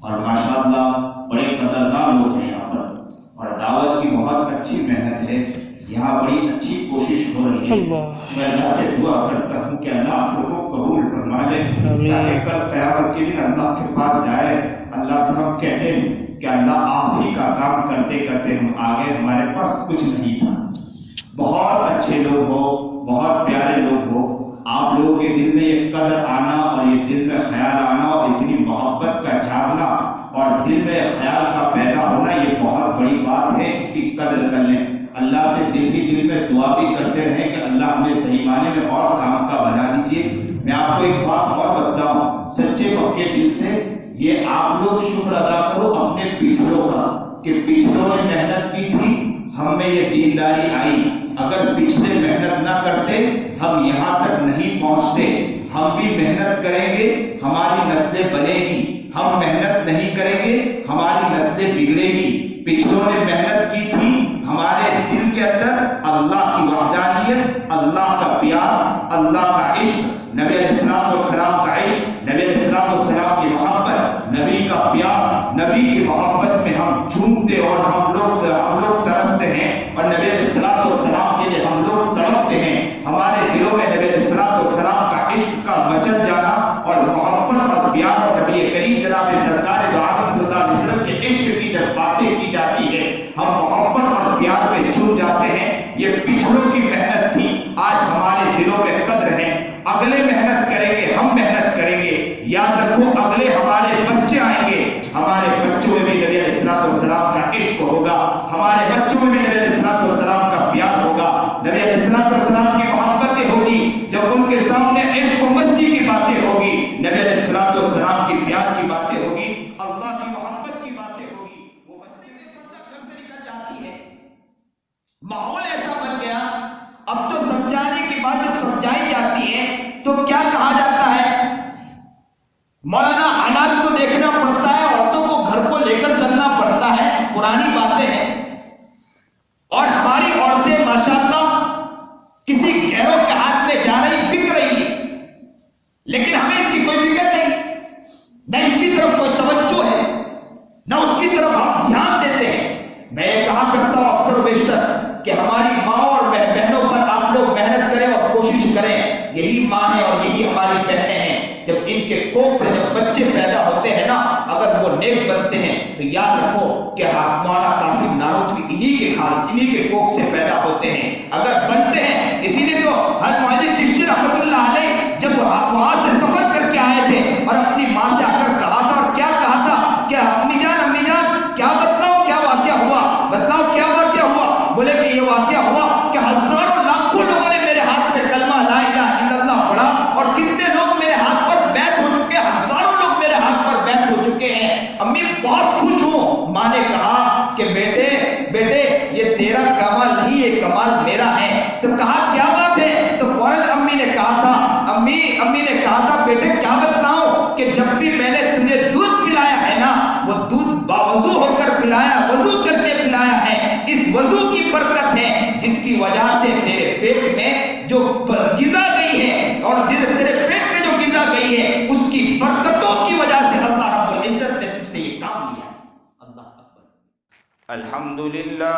اور ماشاءاللہ بڑے قدردان لوگ ہیں یہاں پر، اور دعوت کی بہت اچھی محنت ہے یہاں، بڑی اچھی کوشش ہو رہی ہے۔ میں اللہ سے دعا کرتا ہوں کہ اللہ آپ لوگوں کو قبول فرما لے، تاکہ کل قیامت کے دن اللہ کے پاس جائے، اللہ سے ہم کہیں کہ اللہ آپ ہی کا کام کرتے کرتے ہم آگے، ہمارے پاس کچھ نہیں تھا۔ بہت اچھے لوگ ہو، بہت پیارے لوگ ہو، آپ لوگوں کے دل میں یہ قدر آنا اور یہ دل میں خیال آنا اور اتنی محبت کا جاگنا اور دل میں خیال کا پیدا ہونا، یہ بہت بڑی بات ہے، اس کی قدر کر لیں۔ اللہ سے دل ہی دل میں دعا بھی کرتے رہیں کہ اللہ ہمیں صحیح معنی میں اور کام کا بنا دیجیے۔ میں آپ کو ایک بات اور بتاؤں سچے پکے دل سے، یہ آپ لوگ شکر ادا کرو اپنے پچھڑوں کا کہ پچھڑوں نے محنت کی تھی، ہم میں یہ دینداری آئی۔ اگر پچھلے محنت نہ کرتے ہم یہاں تک نہیں پہنچتے۔ ہم بھی محنت کریں گے ہماری نسلیں بنے گی، ہم محنت نہیں کریں گے ہماری نسلیں بگڑے گی۔ پچھلوں نے محنت کی تھی، ہمارے دل کے اندر اللہ کی وحدانیت، اللہ کا پیار، اللہ کا عشق، نبی علیہ السلام والسلام کا عشق، نبی علیہ السلام والسلام کی محبت، نبی کا پیار، نبی کی محبت میں ہم جھومتے اور ہم لوگ ترستے ہیں، اور نبی علیہ السلام والسلام کے لیے ہم لوگ تڑپتے ہیں۔ ہمارے دلوں میں نبی علیہ السلام والسلام کا عشق کا مچل جانا اور محبت اور پیار اور نبی کریم جناب سرکار دو عالم صلی اللہ علیہ وسلم کے عشق کی جب باتیں کی جاتی ہے ہم محبت اور پیار میں جھوم جاتے ہیں۔ یہ پچھڑوں کی محنت تھی، آج ہمارے دلوں میں قدر ہے۔ اگلے محنت کریں گے، ہم محنت کریں گے، یاد رکھو اگلے ہمارے بچے آئیں گے، ہمارے بچوں میں بھی نبی علیہ السلام والسلام کا عشق ہوگا، ہمارے بچوں میں بھی نبی علیہ السلام والسلام کا پیار ہوگا، نبی علیہ السلام والسلام کی محبتیں ہوگی۔ جب ان کے سامنے عشق و مستی کی باتیں ہوگی، نبی علیہ السلام والسلام کی پیار کی باتیں ہوگی، اللہ کی محبت کی باتیں ہوگی، وہ بچے میں پردہ گھر سے نکل جاتی ہے۔ ماحول ایسا بن گیا، اب تو سمجھانے کی بات جب سمجھائی جاتی ہے تو کیا کہا جاتا ہے؟ مولانا حالات کو دیکھنا پڑتا ہے، عورتوں کو گھر کو لے کر چلنا پڑتا ہے، پرانی باتیں ہیں۔ اور ہماری عورتیں ماشاءاللہ کسی غیروں کے ہاتھ میں جا رہی، بک رہی ہے، لیکن ہمیں اس کی کوئی فکر نہیں، نہ اس کی طرف کوئی توجہ ہے، نہ اس کی طرف ہم دھیان دیتے ہیں۔ میں یہ کہا کرتا ہوں اکثر و بیشتر کہ ہماری ماں اور بہنوں پر آپ لوگ محنت کریں اور کوشش کریں، یہی ماں ہے اور یہی ہماری بہنیں ہیں۔ جب ان کے کوکھ سے جب بچے پیدا ہوتے ہیں نا، اگر وہ نیک بنتے ہیں تو یاد رکھو کہ مولانا قاسم نانوتوی انہی کے کوکھ سے پیدا ہوتے ہیں، اگر بنتے ہیں۔ اسی لیے تو حضرت معین چشتی رحمۃ اللہ علیہ جب وہاں سے سفر کر کے آئے تھے اور اپنی ماں سے آ کر کہا تھا، اور کیا کہا تھا کہ امی جان کیا بتلاؤ کیا واقعہ ہوا، بتلاؤ کیا واقعہ ہوا؟ بولے کہ یہ واقعہ ہوا کہ ہزاروں لاکھوں لوگوں نے میرے ہاتھ میں کلمہ لا الہ الا اللہ پڑھا، اور کتنے لوگ میرے ہاتھ پر بیعت ہو چکے، ہزاروں لوگ میرے ہاتھ پر بیعت ہو چکے ہیں، امی بہت خوش ہوں۔ ماں نے کہا کہ بیٹے یہ تیرا کمال نہیں، یہ کمال میرا ہے۔ تو کہا کیا بات ہے؟ تو فوراً امی نے کہا تھا، امی نے کہا تھا بیٹے کیا بتلاؤں کہ جب بھی میں نے تجھے دودھ پلایا ہے نا، وہ دودھ باوضو ہو کر پلایا، وضو کر کے پلایا ہے، اس وضو کی برکت ہے جس کی وجہ سے تیرے پیٹ میں جو غذا گئی ہے، اور تیرے پیٹ میں جو غذا گئی ہے اس کی برکتوں کی وجہ سے اللہ رب العزت نے تجھ سے یہ کام لیا۔ اللہ اکبر۔ الحمدللہ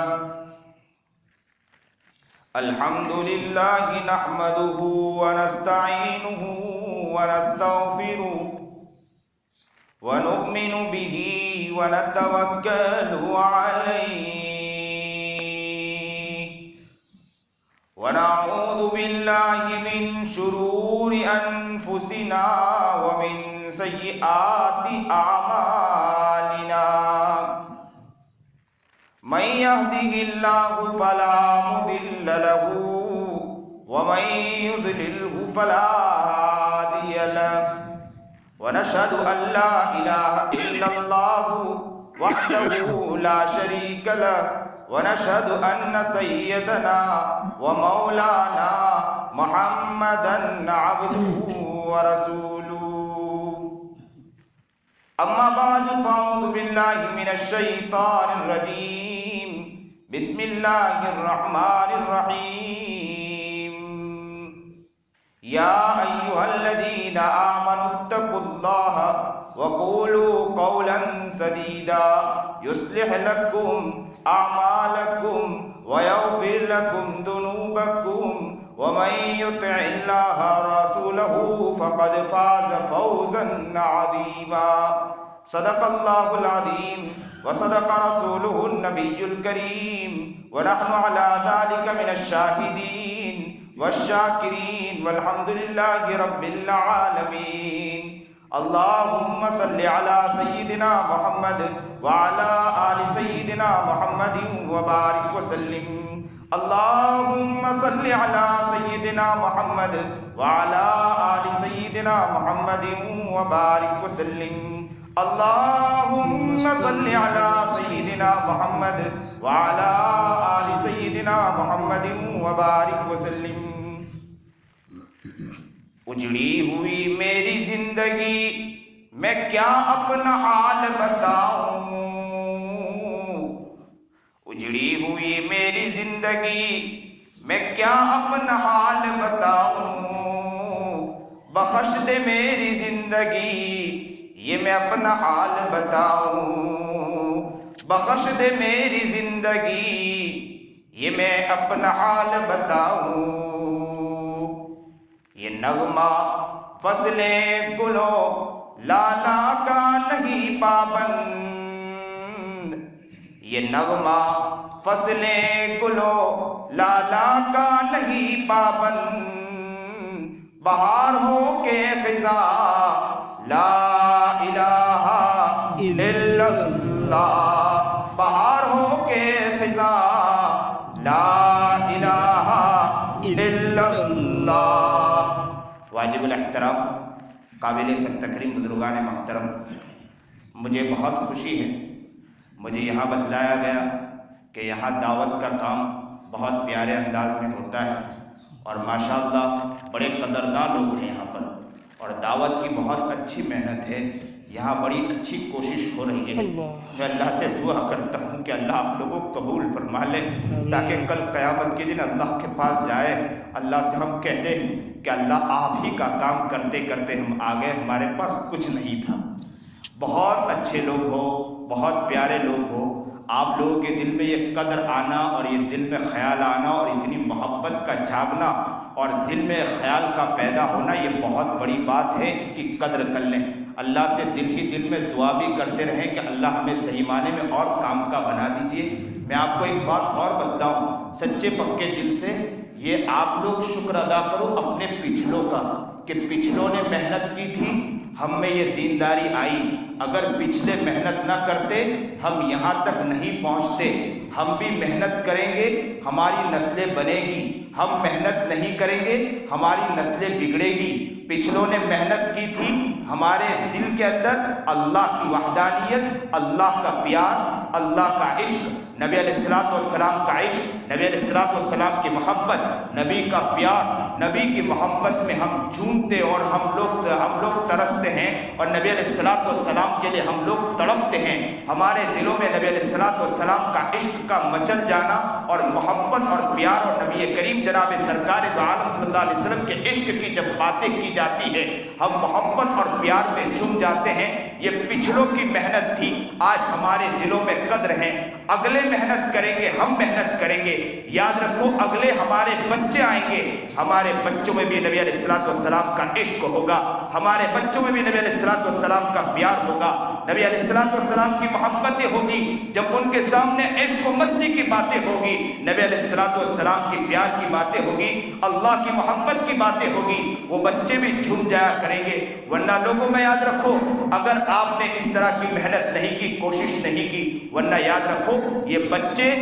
نحمدہ ونستعینہ ونستغفرہ ونؤمن به ونتوکل علیہ ونعوذ باللہ من شرور انفسنا ومن سیئات اعمالنا من يهده الله فلا مضل له ومن يضلله فلا هادي له ونشهد أن لا إله إلا الله وحده لا شريك له ونشهد أن سيدنا ومولانا محمدا عبده ورسوله أما بعد فأعوذ بالله من الشيطان الرجيم بسم الله الرحمن الرحيم یا ایھا الذین آمنوا اتقوا اللہ وقولوا قولا سدیدا یصلح لکم اعمالکم ویغفر لکم ذنوبکم ومن يطع الله ورسوله فقد فاز فوزا عظيما صدق الله العظيم وصدق رسوله النبي الكريم ونحن على ذلك من الشاهدين والشاكرين والحمد لله رب العالمين اللهم صل على سيدنا محمد وعلى آل سيدنا محمد وبارك وسلم اللهم صل على سيدنا محمد وعلى آل سيدنا محمد وبارك وسلم اللهم صل على سيدنا محمد وعلى آل سيدنا محمد وبارك وسلم اجڑی ہوئی میری زندگی میں کیا اپنا حال بتاؤں، اجڑی ہوئی میری زندگی میں کیا اپنا حال بتاؤں، بخش دے میری زندگی یہ میں اپنا حال بتاؤں، بخش دے میری زندگی یہ میں اپنا حال بتاؤں، یہ نغمہ فصلیں گلوں لالا کا نہیں پابند، یہ نغمہ فصلیں گلوں لالا کا نہیں پابند، بہار ہو کے خزاں لا الہ الا اللہ، بہار ہو کے خزاں لا الہ الا اللہ۔ واجب الاحترام قابل سخت تکریم بزرگان محترم، مجھے بہت خوشی ہے، مجھے یہاں بتلایا گیا کہ یہاں دعوت کا کام بہت پیارے انداز میں ہوتا ہے اور ماشاءاللہ بڑے قدردان لوگ ہیں یہاں پر، اور دعوت کی بہت اچھی محنت ہے، یہاں بڑی اچھی کوشش ہو رہی ہے۔ میں اللہ سے دعا کرتا ہوں کہ اللہ آپ لوگوں کو قبول فرما لے، تاکہ کل قیامت کے دن اللہ کے پاس جائے، اللہ سے ہم کہہ دیں کہ اللہ آپ ہی کا کام کرتے کرتے ہم آ گئے، ہمارے پاس کچھ نہیں تھا۔ بہت اچھے لوگ ہو، بہت پیارے لوگ ہو، آپ لوگوں کے دل میں یہ قدر آنا اور یہ دل میں خیال آنا اور اتنی محبت کا جاگنا اور دل میں خیال کا پیدا ہونا، یہ بہت بڑی بات ہے، اس کی قدر کر لیں۔ اللہ سے دل ہی دل میں دعا بھی کرتے رہیں کہ اللہ ہمیں صحیح معنی میں اور کام کا بنا دیجئے۔ میں آپ کو ایک بات اور بتلاؤں سچے پکے دل سے، یہ آپ لوگ شکر ادا کرو اپنے پچھلوں کا کہ پچھلوں نے محنت کی تھی، ہم میں یہ دینداری آئی۔ اگر پچھلے محنت نہ کرتے ہم یہاں تک نہیں پہنچتے۔ ہم بھی محنت کریں گے ہماری نسلیں بنے گی، ہم محنت نہیں کریں گے ہماری نسلیں بگڑے گی۔ پچھلوں نے محنت کی تھی، ہمارے دل کے اندر اللہ کی وحدانیت، اللہ کا پیار، اللہ کا عشق، نبی علیہ الصلوۃ والسلام کا عشق، نبی علیہ الصلوۃ والسلام کی محبت، نبی کا پیار، نبی کی محبت میں ہم جھومتے اور ہم لوگ ترستے ہیں، اور نبی علیہ الصلوۃ والسلام کے لیے ہم لوگ تڑپتے ہیں۔ ہمارے دلوں میں نبی علیہ الصلوۃ والسلام کا عشق کا مچل جانا اور محبت اور پیار، اور نبی کریم جناب سرکار دو عالم صلی اللہ علیہ وسلم کے عشق کی جب باتیں کی جاتی ہے ہم محبت اور پیار میں جھوم جاتے ہیں۔ یہ پچھلوں کی محنت تھی، آج ہمارے دلوں میں قدر ہے۔ اگلے محنت کریں گے، ہم محنت کریں گے، یاد رکھو اگلے ہمارے بچے آئیں گے، ہمارے بچوں میں بھی نبی علیہ الصلوۃ والسلام کا عشق ہوگا، ہمارے بچوں میں بھی نبی علیہ الصلوۃ والسلام کا پیار ہوگا، نبی علیہ الصلوۃ والسلام کی محبتیں ہوگی۔ جب ان کے سامنے عشق و مستی کی باتیں ہوگی، نبی علیہ الصلوۃ والسلام کی پیار کی باتیں ہوگی، اللہ کی محبت کی باتیں ہوگی، وہ بچے بھی جھوم جایا کریں گے۔ ورنہ لوگوں میں یاد رکھو اگر آپ نے اس طرح کی محنت نہیں کی، کوشش نہیں کی، ورنہ یاد رکھو یہ بچے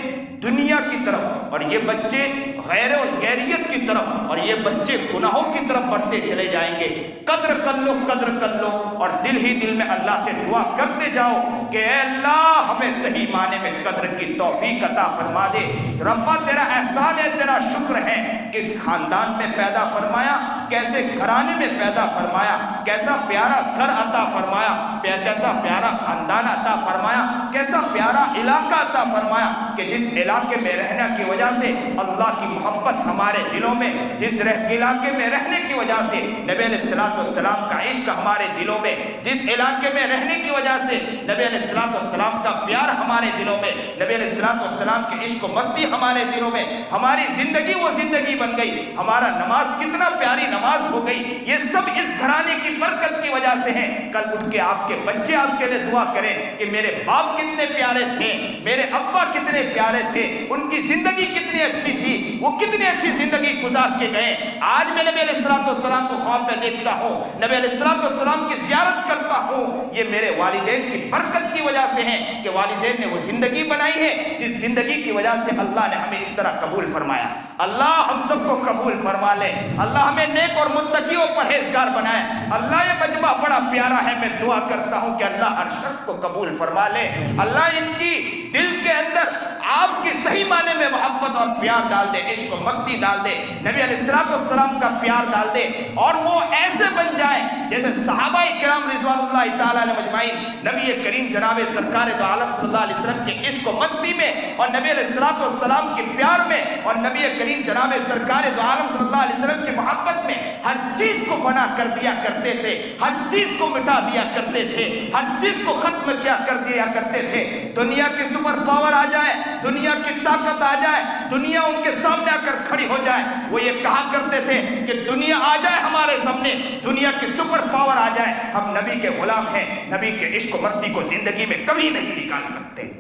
دنیا کی طرف اور یہ بچے غیر و غیریت کی طرف اور یہ بچے گناہوں کی طرف بڑھتے چلے جائیں گے۔ قدر کر لو، قدر کر لو، اور دل ہی دل میں اللہ سے دعا کرتے جاؤ کہ اے اللہ ہمیں صحیح معنی میں قدر کی توفیق عطا فرما دے۔ ربا تیرا احسان ہے، تیرا شکر ہے، کس خاندان میں پیدا فرمایا، کیسے گھرانے میں پیدا فرمایا، کیسا پیارا گھر عطا فرمایا، کیسا پیارا خاندان عطا فرمایا، کیسا پیارا علاقہ عطا فرمایا کہ جس علاقے میں رہنے کی وجہ وجہ سے اللہ کی محبت ہمارے دلوں میں، جس علاقے میں رہنے کی وجہ سے نبی علیہ الصلوۃ والسلام کا عشق ہمارے دلوں میں، جس علاقے میں رہنے کی وجہ سے نبی علیہ الصلوۃ والسلام کا پیار ہمارے دلوں میں، نبی علیہ الصلوۃ والسلام کے عشق و مستی ہمارے دلوں میں، ہماری زندگی وہ زندگی بن گئی، ہمارا نماز کتنا پیاری نماز ہو گئی، یہ سب اس گھرانے کی برکت کی وجہ سے ہے۔ کل اٹھ کے آپ کے بچے آپ کے لیے دعا کریں کہ میرے باپ کتنے پیارے تھے، میرے ابا کتنے پیارے تھے، ان کی زندگی کتنی اچھی تھی، وہ کتنی اچھی زندگی گزار کے گئے۔ آج میں نبی علیہ الصلوۃ والسلام کو خواب میں دیکھتا ہوں، نبی علیہ الصلوۃ والسلام کی زیارت کرتا ہوں، یہ میرے والدین کی برکت کی وجہ سے ہے کہ والدین نے وہ زندگی بنائی ہے جس زندگی کی وجہ سے اللہ نے ہمیں اس طرح قبول فرمایا۔ اللہ ہم سب کو قبول فرما لے، اللہ ہمیں نیک اور متقی اور پرہیزگار بنائے۔ اللہ یہ مجمع بڑا پیارا ہے، میں دعا کرتا ہوں کہ اللہ ہر شخص کو قبول فرما لے، اللہ ان کی دل کے اندر آپ کی صحیح معنی میں محبت اور پیار ڈال دے، عشق و مستی ڈال دے، نبی علیہ الصلوۃ والسلام کا پیار ڈال دے، اور وہ ایسے بن جائیں جیسے صحابہ کرام رضوان اللہ تعالیٰ علیہ مجمعین نبی کریم جناب سرکار دو عالم صلی اللہ علیہ وسلم کے عشق و مستی میں اور نبی علیہ الصلوۃ والسلام کے پیار میں اور نبی کریم جناب سرکار دو عالم صلی اللہ علیہ وسلم کی محبت میں ہر چیز کو فنا کر دیا کرتے تھے، ہر چیز کو مٹا دیا کرتے تھے، ہر چیز کو ختم کر دیا کرتے تھے۔ دنیا کی سپر پاور آ جائے، دنیا کی طاقت آ جائے، دنیا ان کے سامنے آ کر کھڑی ہو جائے، وہ یہ کہا کرتے تھے کہ دنیا آ جائے ہمارے سامنے، دنیا کی سپر پاور آ جائے، ہم نبی کے غلام ہیں، نبی کے عشق و مستی کو زندگی میں کبھی نہیں نکال سکتے۔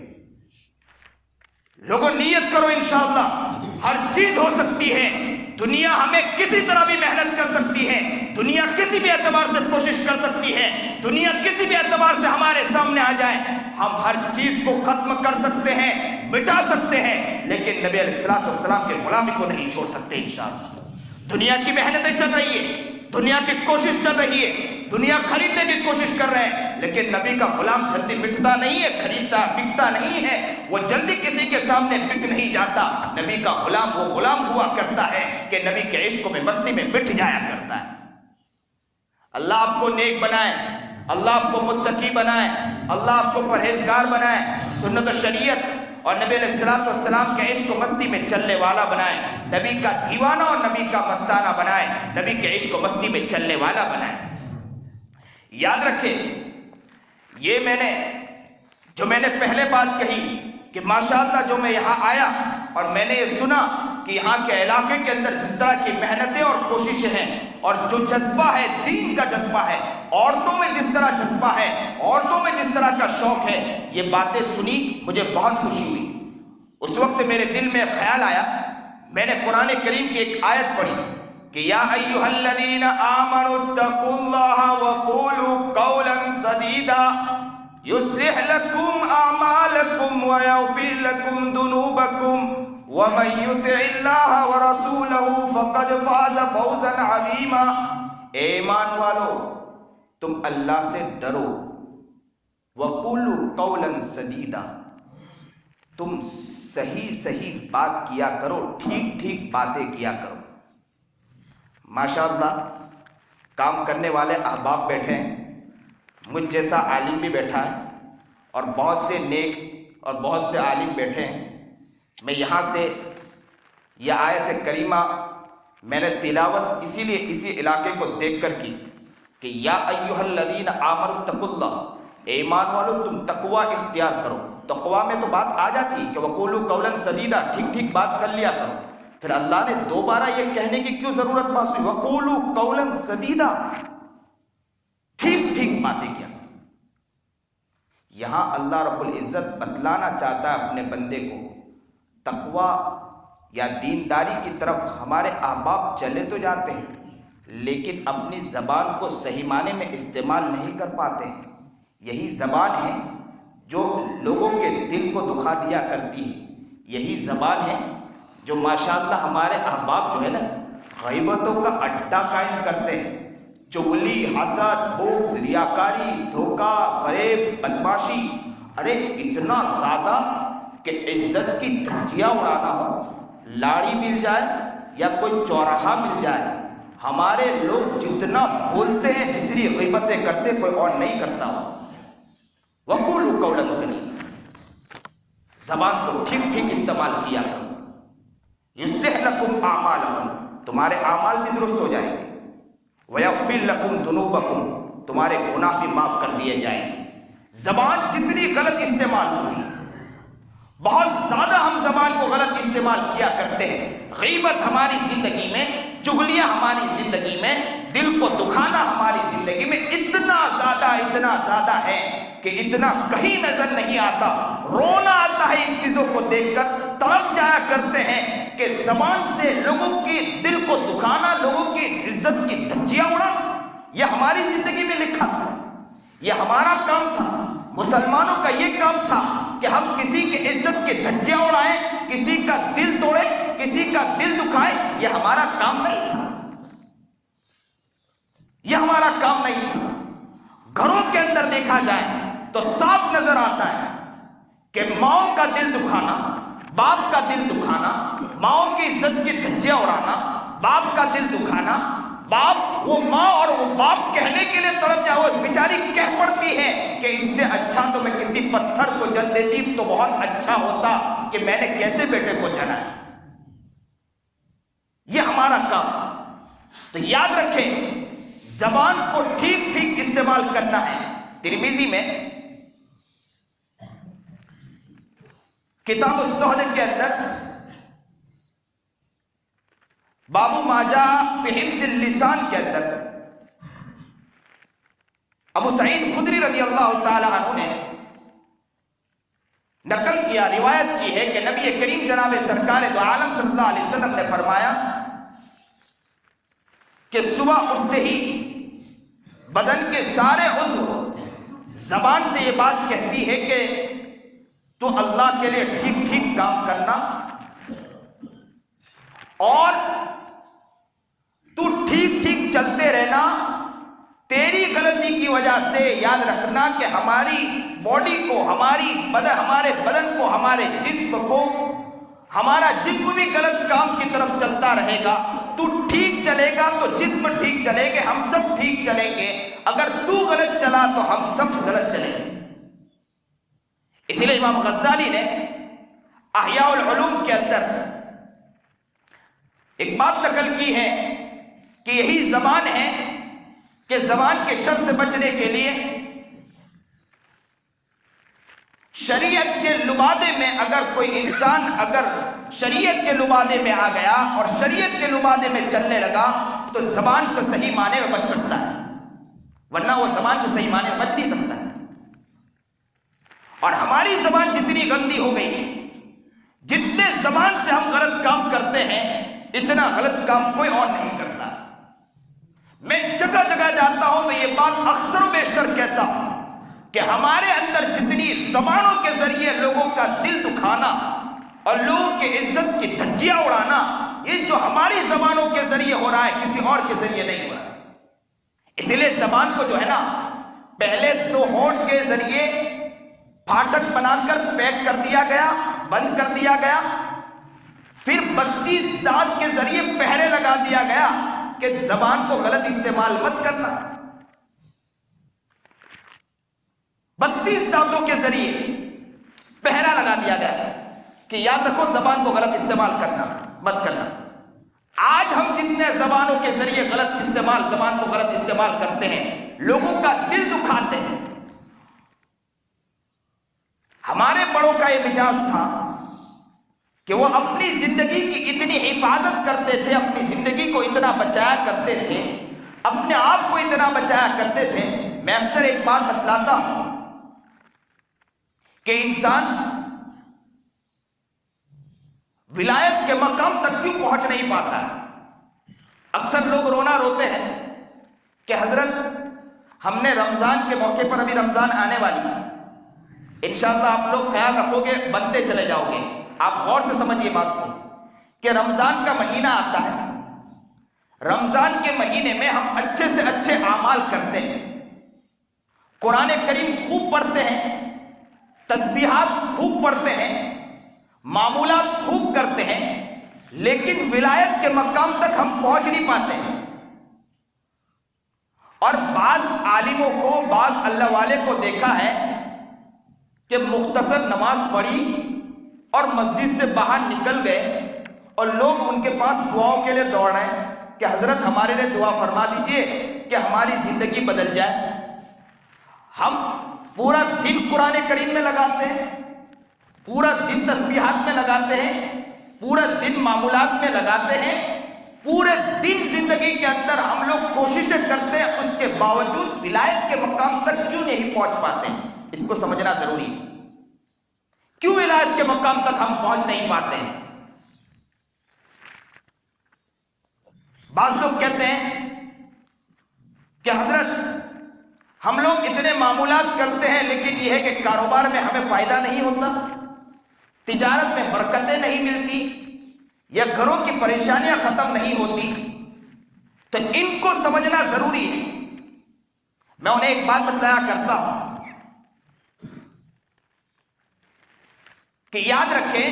لوگوں نیت کرو، انشاءاللہ ہر چیز ہو سکتی ہے، دنیا ہمیں کسی طرح بھی محنت کر سکتی ہے، دنیا کسی بھی اعتبار سے کوشش کر سکتی ہے، دنیا کسی بھی اعتبار سے ہمارے سامنے آ جائے، ہم ہر چیز کو ختم کر سکتے ہیں، مٹا سکتے ہیں، لیکن نبی علیہ الصلوۃ والسلام کے غلامی کو نہیں چھوڑ سکتے انشاءاللہ۔ دنیا کی محنتیں چل رہی ہے، دنیا کی کوشش چل رہی ہے، دنیا خریدنے کی کوشش کر رہے ہیں، لیکن نبی کا غلام جلدی مٹتا نہیں ہے، خریدتا بکتا نہیں ہے، وہ جلدی کسی کے سامنے بک نہیں جاتا۔ نبی کا غلام وہ غلام ہوا کرتا ہے کہ نبی کے عشق میں مستی میں مٹ جایا کرتا ہے۔ اللہ آپ کو نیک بنائے، اللہ آپ کو متقی بنائے، اللہ آپ کو پرہیزگار بنائے، سنت و شریعت اور نبی علیہ الصلوۃ والسلام کے عشق و مستی میں چلنے والا بنائے، نبی کا دیوانہ اور نبی کا مستانہ بنائے، نبی کے عشق و مستی میں چلنے والا بنائے۔ یاد رکھیں، یہ میں نے پہلے بات کہی کہ ماشاءاللہ جو میں یہاں آیا اور میں نے یہ سنا کہ یہاں کے علاقے کے اندر جس طرح کی محنتیں اور کوششیں ہیں اور جو جذبہ ہے دین کا جذبہ ہے، عورتوں میں جس طرح جذبہ ہے، عورتوں میں جس طرح کا شوق ہے، یہ باتیں سنی مجھے بہت خوشی ہوئی۔ اس وقت میرے دل میں خیال آیا، میں نے قرآن کریم کی ایک آیت پڑھی کہ یا ایھا الذین آمنوا اتقوا اللہ وقولوا قولا سدیدا یصلح لکم اعمالکم ویغفر لکم ذنوبکم ومن یطع اللہ ورسولہ فقد فاز فوزا عظیما۔ اے ایمان والو، تم اللہ سے ڈرو، وقولوا قولا سدیدا، تم صحیح بات کیا کرو، ٹھیک باتیں کیا کرو۔ ماشاءاللہ کام کرنے والے احباب بیٹھے ہیں، مجھ جیسا عالم بھی بیٹھا ہے اور بہت سے نیک اور بہت سے عالم بیٹھے ہیں۔ میں یہاں سے یہ آیت کریمہ میں نے تلاوت اسی لیے اسی علاقے کو دیکھ کر کی کہ یا ایھا الذین آمنوا اتقوا اللہ، اے ایمان والو تم تقوی اختیار کرو۔ تقوی میں تو بات آ جاتی ہے کہ وقولوا قولا سدیدا، ٹھیک بات کر لیا کرو، پھر اللہ نے دوبارہ یہ کہنے کی کیوں ضرورت محسوس ہوئی؟ وقولوا قولا سدیدا، ٹھیک باتیں کیا۔ یہاں اللہ رب العزت بتلانا چاہتا ہے اپنے بندے کو، تقوی یا دینداری کی طرف ہمارے احباب چلے تو جاتے ہیں لیکن اپنی زبان کو صحیح معنی میں استعمال نہیں کر پاتے ہیں۔ یہی زبان ہے جو لوگوں کے دل کو دکھا دیا کرتی ہے، یہی زبان ہے جو ماشاءاللہ ہمارے احباب جو ہے نا غیبتوں کا اڈا قائم کرتے ہیں، چغلی، حسد، بغض، ریاکاری، دھوکہ، فریب، بدماشی، ارے اتنا زیادہ کہ عزت کی دھجیاں اڑانا ہو، لاڑی مل جائے یا کوئی چوراہا مل جائے، ہمارے لوگ جتنا بولتے ہیں، جتنی غیبتیں کرتے کوئی اور نہیں کرتا ہو۔ وقولوا قولا سدیدا، زبان کو ٹھیک استعمال کیا کرو۔ یصلح لکم اعمالکم، تمہارے اعمال بھی درست ہو جائیں گے، ویغفر لکم ذنوبکم، تمہارے گناہ بھی معاف کر دیے جائیں گے۔ زبان جتنی غلط استعمال ہوتی ہے، بہت زیادہ ہم زبان کو غلط استعمال کیا کرتے ہیں۔ غیبت ہماری زندگی میں، چغلیاں ہماری زندگی میں، دل کو دکھانا ہماری زندگی میں اتنا زیادہ ہے کہ اتنا کہیں نظر نہیں آتا۔ رونا آتا ہے ان چیزوں کو دیکھ کر، تڑپ جایا کرتے ہیں کہ زبان سے لوگوں کے دل کو دکھانا، لوگوں کی عزت کی دھجیاں اڑانا، یہ ہماری زندگی میں لکھا تھا، یہ ہمارا کام تھا۔ مسلمانوں کا یہ کام تھا کہ ہم کسی کی عزت کی دھجیاں اڑائیں، کسی کا دل توڑیں، کسی کا دل دکھائیں، یہ ہمارا کام نہیں تھا، یہ ہمارا کام نہیں تھا۔ گھروں کے اندر دیکھا جائے تو صاف نظر آتا ہے کہ ماؤں کا دل دکھانا، باپ کا دل دکھانا، ماؤں کی عزت کی دھجیاں اڑانا، باپ کا دل دکھانا، باپ وہ ماں اور وہ باپ کہنے کے لیے تڑپ جائے، وہ بیچاری کہہ پڑتی ہے کہ اس سے اچھا تو میں کسی پتھر کو جل دیتی تو بہت اچھا ہوتا کہ میں نے کیسے بیٹے کو جلا ہے۔ یہ ہمارا کام۔ تو یاد رکھیں، زبان کو ٹھیک استعمال کرنا ہے۔ ترمذی میں کتاب الزہد کے اندر باب ما جاء فی حفظ اللسان کے اندر ابو سعید خدری رضی اللہ تعالی عنہ نے نقل کیا، روایت کی ہے کہ نبی کریم جناب سرکار دو عالم صلی اللہ علیہ وسلم نے فرمایا کہ صبح اٹھتے ہی بدن کے سارے عضو زبان سے یہ بات کہتی ہے کہ تو اللہ کے لیے ٹھیک کام کرنا، اور تو ٹھیک چلتے رہنا۔ تیری غلطی کی وجہ سے یاد رکھنا کہ ہماری باڈی کو، ہمارے بدن کو، ہمارے جسم کو، ہمارا جسم بھی غلط کام کی طرف چلتا رہے گا۔ تو ٹھیک چلے گا تو جسم ٹھیک چلے گے، ہم سب ٹھیک چلیں گے۔ اگر تو غلط چلا تو ہم سب غلط چلیں گے۔ اسی لیے امام غزالی نے احیاء العلوم کے اندر ایک بات نقل کی ہے کہ یہی زبان ہے کہ زبان کے شر سے بچنے کے لیے شریعت کے لبادے میں اگر کوئی انسان اگر شریعت کے لبادے میں آ گیا اور شریعت کے لبادے میں چلنے لگا تو زبان سے صحیح معنی میں بچ سکتا ہے، ورنہ وہ زبان سے صحیح معنی میں بچ نہیں سکتا ہے۔ اور ہماری زبان جتنی گندی ہو گئی ہے، جتنے زبان سے ہم غلط کام کرتے ہیں، اتنا غلط کام کوئی اور نہیں کرتا۔ میں جگہ جاتا ہوں تو یہ بات اکثر و بیشتر کہتا ہوں کہ ہمارے اندر جتنی زبانوں کے ذریعے لوگوں کا دل دکھانا اور لوگوں کی عزت کی دھجیاں اڑانا، یہ جو ہماری زبانوں کے ذریعے ہو رہا ہے، کسی اور کے ذریعے نہیں ہو رہا ہے۔ اسی لیے زبان کو جو ہے نا، پہلے تو ہونٹ کے ذریعے پھاٹک بنا کر پیک کر دیا گیا، بند کر دیا گیا، پھر 32 دانت کے ذریعے پہرے لگا دیا گیا کہ زبان کو غلط استعمال مت کرنا۔ 32 دانتوں کے ذریعے پہرا لگا دیا گیا کہ یاد رکھو زبان کو غلط استعمال کرنا مت کرنا۔ آج ہم جتنے زبانوں کے ذریعے زبان کو غلط استعمال کرتے ہیں، لوگوں کا دل دکھاتے ہیں۔ ہمارے بڑوں کا یہ مزاج تھا کہ وہ اپنی زندگی کی اتنی حفاظت کرتے تھے، اپنی زندگی کو اتنا بچایا کرتے تھے، اپنے آپ کو اتنا بچایا کرتے تھے۔ میں اکثر ایک بات بتلاتا ہوں کہ انسان ولایت کے مقام تک کیوں پہنچ نہیں پاتا ہے۔ اکثر لوگ روتے ہیں کہ حضرت ہم نے رمضان کے موقع پر، ابھی رمضان آنے والی، انشاءاللہ آپ لوگ خیال رکھو گے، بنتے چلے جاؤ گے۔ آپ غور سے سمجھیے بات کو کہ رمضان کا مہینہ آتا ہے، رمضان کے مہینے میں ہم اچھے سے اچھے اعمال کرتے ہیں، قرآن کریم خوب پڑھتے ہیں، تسبیحات خوب پڑھتے ہیں، معمولات خوب کرتے ہیں، لیکن ولایت کے مقام تک ہم پہنچ نہیں پاتے ہیں۔ اور بعض عالموں کو، بعض اللہ والے کو دیکھا ہے کہ مختصر نماز پڑھی اور مسجد سے باہر نکل گئے اور لوگ ان کے پاس دعاؤں کے لیے دوڑ رہے ہیں کہ حضرت ہمارے لیے دعا فرما دیجئے کہ ہماری زندگی بدل جائے۔ ہم پورا دن قرآن کریم میں لگاتے ہیں، پورا دن تسبیحات میں لگاتے ہیں، پورا دن معمولات میں لگاتے ہیں، پورے دن زندگی کے اندر ہم لوگ کوششیں کرتے ہیں، اس کے باوجود ولایت کے مقام تک کیوں نہیں پہنچ پاتے ہیں؟ اس کو سمجھنا ضروری ہے۔ کیوں ولایت کے مقام تک ہم پہنچ نہیں پاتے ہیں؟ بعض لوگ کہتے ہیں کہ حضرت ہم لوگ اتنے معمولات کرتے ہیں لیکن یہ ہے کہ کاروبار میں ہمیں فائدہ نہیں ہوتا، تجارت میں برکتیں نہیں ملتی، یا گھروں کی پریشانیاں ختم نہیں ہوتی۔ تو ان کو سمجھنا ضروری ہے۔ میں انہیں ایک بات بتلایا کرتا ہوں کہ یاد رکھیں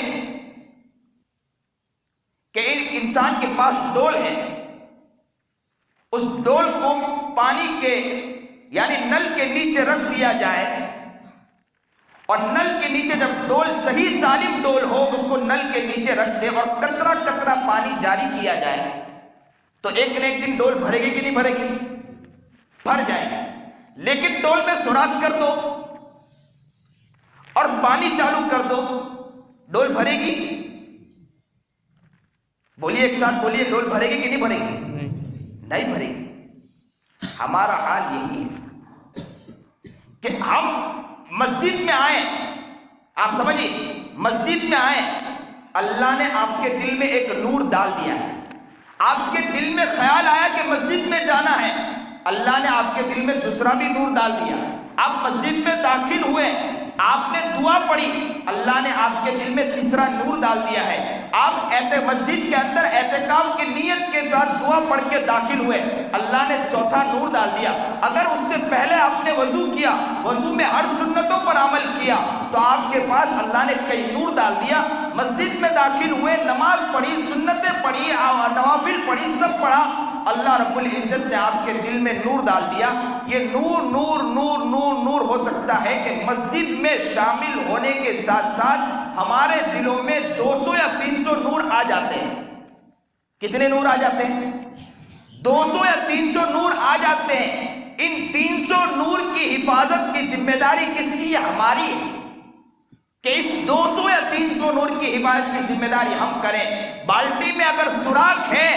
کہ ایک انسان کے پاس ڈول ہے، اس ڈول کو پانی کے یعنی نل کے نیچے رکھ دیا جائے، اور نل کے نیچے جب ڈول صحیح سالم ڈول ہو اس کو نل کے نیچے رکھ دے اور قطرہ قطرہ پانی جاری کیا جائے تو ایک نہ ایک دن ڈول بھرے گی کہ نہیں بھرے گی؟ بھر جائے گی۔ لیکن ڈول میں سوراخ کر دو اور پانی چالو کر دو، ڈول بھرے گی؟ بولیے ایک ساتھ بولیے، ڈول بھرے گی کہ نہیں بھرے گی؟ نہیں بھرے گی۔ ہمارا حال یہی ہے کہ ہم مسجد میں آئیں، آپ سمجھیے مسجد میں آئیں، اللہ نے آپ کے دل میں ایک نور ڈال دیا ہے، آپ کے دل میں خیال آیا کہ مسجد میں جانا ہے، اللہ نے آپ کے دل میں دوسرا بھی نور ڈال دیا، آپ مسجد میں داخل ہوئے، آپ نے دعا پڑھی، اللہ نے آپ کے دل میں تیسرا نور ڈال دیا ہے، آپ مسجد کے اندر اعتکاف کی نیت کے ساتھ دعا پڑھ کے داخل ہوئے، اللہ نے چوتھا نور ڈال دیا۔ اگر اس سے پہلے آپ نے وضو کیا، وضو میں ہر سنتوں پر عمل کیا تو آپ کے پاس اللہ نے کئی نور ڈال دیا۔ مسجد میں داخل ہوئے، نماز پڑھی، سنتیں پڑھی، نوافل پڑھی، سب پڑھا، اللہ رب العزت نے آپ کے دل میں نور ڈال دیا۔ یہ نور نور نور نور نور ہو سکتا ہے کہ مسجد میں شامل ہونے کے ساتھ ساتھ ہمارے دلوں میں 200 یا 300 نور آ جاتے ہیں۔ کتنے نور آ جاتے ہیں؟ 200 یا 300 نور آ جاتے ہیں۔ ان 300 نور کی حفاظت کی ذمہ داری کس کی ہے؟ ہماری ہے کہ اس 200 یا 300 نور کی حفاظت کی ذمہ داری ہم کریں۔ بالٹی میں اگر سوراخ ہے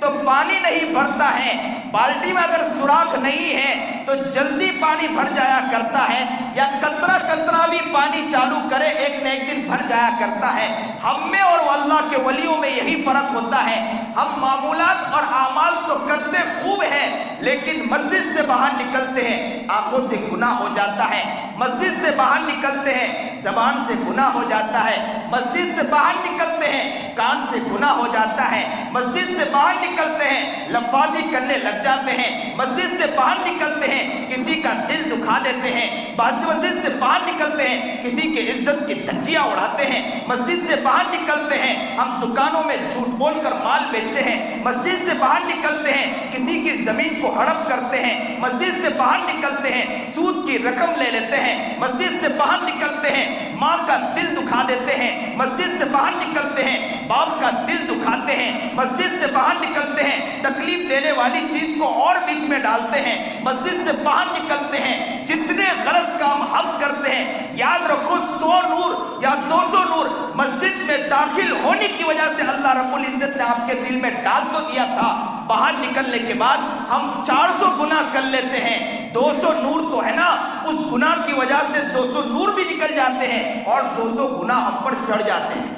تو پانی نہیں بھرتا ہے، بالٹی میں اگر سوراخ نہیں ہے تو جلدی پانی بھر جایا کرتا ہے، یا قطرہ قطرہ بھی پانی چالو کرے ایک نہ ایک دن بھر جایا کرتا ہے۔ ہم میں اور اللہ کے ولیوں میں یہی فرق ہوتا ہے۔ ہم معمولات اور اعمال تو کرتے خوب ہیں لیکن مسجد سے باہر نکلتے ہیں آنکھوں سے گناہ ہو جاتا ہے، مسجد سے باہر نکلتے ہیں زبان سے گناہ ہو جاتا ہے، مسجد سے باہر نکلتے ہیں کان سے گناہ ہو جاتا ہے، مسجد سے باہر نکلتے ہیں لفاظی کرنے لگ جاتے ہیں، مسجد سے باہر نکلتے ہیں کسی کا دل دکھا دیتے ہیں، مسجد سے باہر نکلتے ہیں کسی کی عزت کی دھجیاں اڑاتے ہیں، مسجد سے باہر نکلتے ہیں ہم دکانوں میں جھوٹ بول کر مال بیچتے ہیں، مسجد سے باہر نکلتے ہیں کسی کی زمین کو ہڑپ کرتے ہیں، مسجد سے باہر نکلتے ہیں سود کی رقم لے لیتے ہیں، مسجد سے باہر نکلتے ہیں ماں کا دل دکھا دیتے ہیں، مسجد سے باہر نکلتے ہیں باپ کا دل دکھاتے ہیں، مسجد سے باہر نکلتے ہیں تکلیف دینے والی چیز کو اور بیچ میں ڈالتے ہیں، مسجد سے باہر نکلتے ہیں جتنے غلط کام ہم کرتے ہیں، یاد رکھو 100 نور یا 200 نور مسجد میں داخل ہونے کی وجہ سے اللہ رب العزت نے آپ کے دل میں ڈال تو دیا تھا، باہر نکلنے کے بعد ہم 400 گناہ کر لیتے ہیں، 200 نور تو ہے نا، اس گناہ کی وجہ سے 200 نور بھی نکل جاتے ہیں اور 200 گناہ ہم پر چڑھ جاتے ہیں،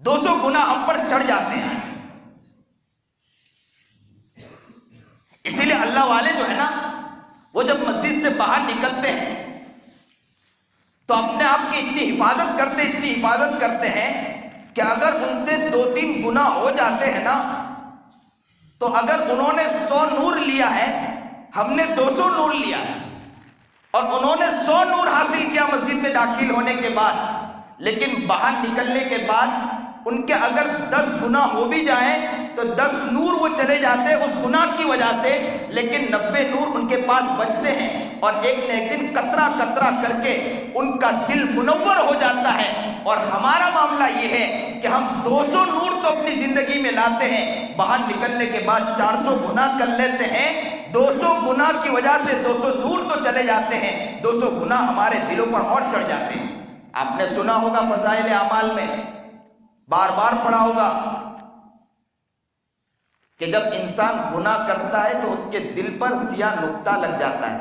200 گناہ ہم پر چڑھ جاتے ہیں۔ اسی لیے اللہ والے جو ہے نا وہ جب مسجد سے باہر نکلتے ہیں تو اپنے آپ کی اتنی حفاظت کرتے ہیں کہ اگر ان سے 2-3 گناہ ہو جاتے ہیں نا تو اگر انہوں نے 100 نور لیا ہے ہم نے 200 نور لیا ہے اور انہوں نے 100 نور حاصل کیا مسجد میں داخل ہونے کے بعد، لیکن باہر نکلنے کے بعد ان کے اگر 10 گناہ ہو بھی جائیں تو 10 نور وہ چلے جاتے اس گناہ کی وجہ سے، لیکن 90 نور ان کے پاس بچتے ہیں۔ اور ایک نہ ایک دن قطرہ قطرہ کر کے ان کا دل منور ہو جاتا ہے. اور ہمارا معاملہ یہ ہے کہ ہم 200 نور تو اپنی زندگی میں لاتے ہیں, باہر نکلنے کے بعد 400 گناہ کر لیتے ہیں. 200 گناہ کی وجہ سے 200 نور تو چلے جاتے ہیں, 200 گناہ ہمارے دلوں پر اور چڑھ جاتے ہیں. آپ نے سنا ہوگا فضائل اعمال میں, بار بار پڑھا ہوگا کہ جب انسان گناہ کرتا ہے تو اس کے دل پر سیاہ نقطہ لگ جاتا ہے.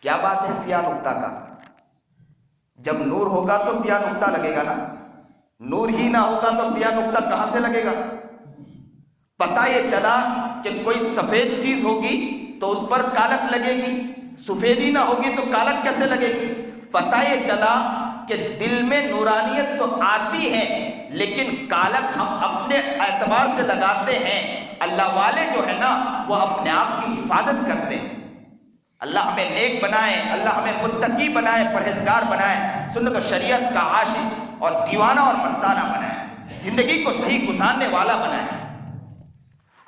کیا بات ہے سیاہ نقطہ کا؟ جب نور ہوگا تو سیاہ نقطہ لگے گا نا, نور ہی نہ ہوگا تو سیاہ نقطہ کہاں سے لگے گا؟ پتہ یہ چلا کہ کوئی سفید چیز ہوگی تو اس پر کالک لگے گی, سفیدی نہ ہوگی تو کالک کیسے لگے گی؟ پتہ یہ چلا کہ دل میں نورانیت تو آتی ہے لیکن کالک ہم اپنے اعتبار سے لگاتے ہیں. اللہ والے جو ہے نا وہ اپنے آپ کی حفاظت کرتے ہیں. اللہ ہمیں نیک بنائے, اللہ ہمیں متقی بنائے, پرہیزگار بنائے, سنت و شریعت کا عاشق اور دیوانہ اور مستانہ بنائے, زندگی کو صحیح گزارنے والا بنائے.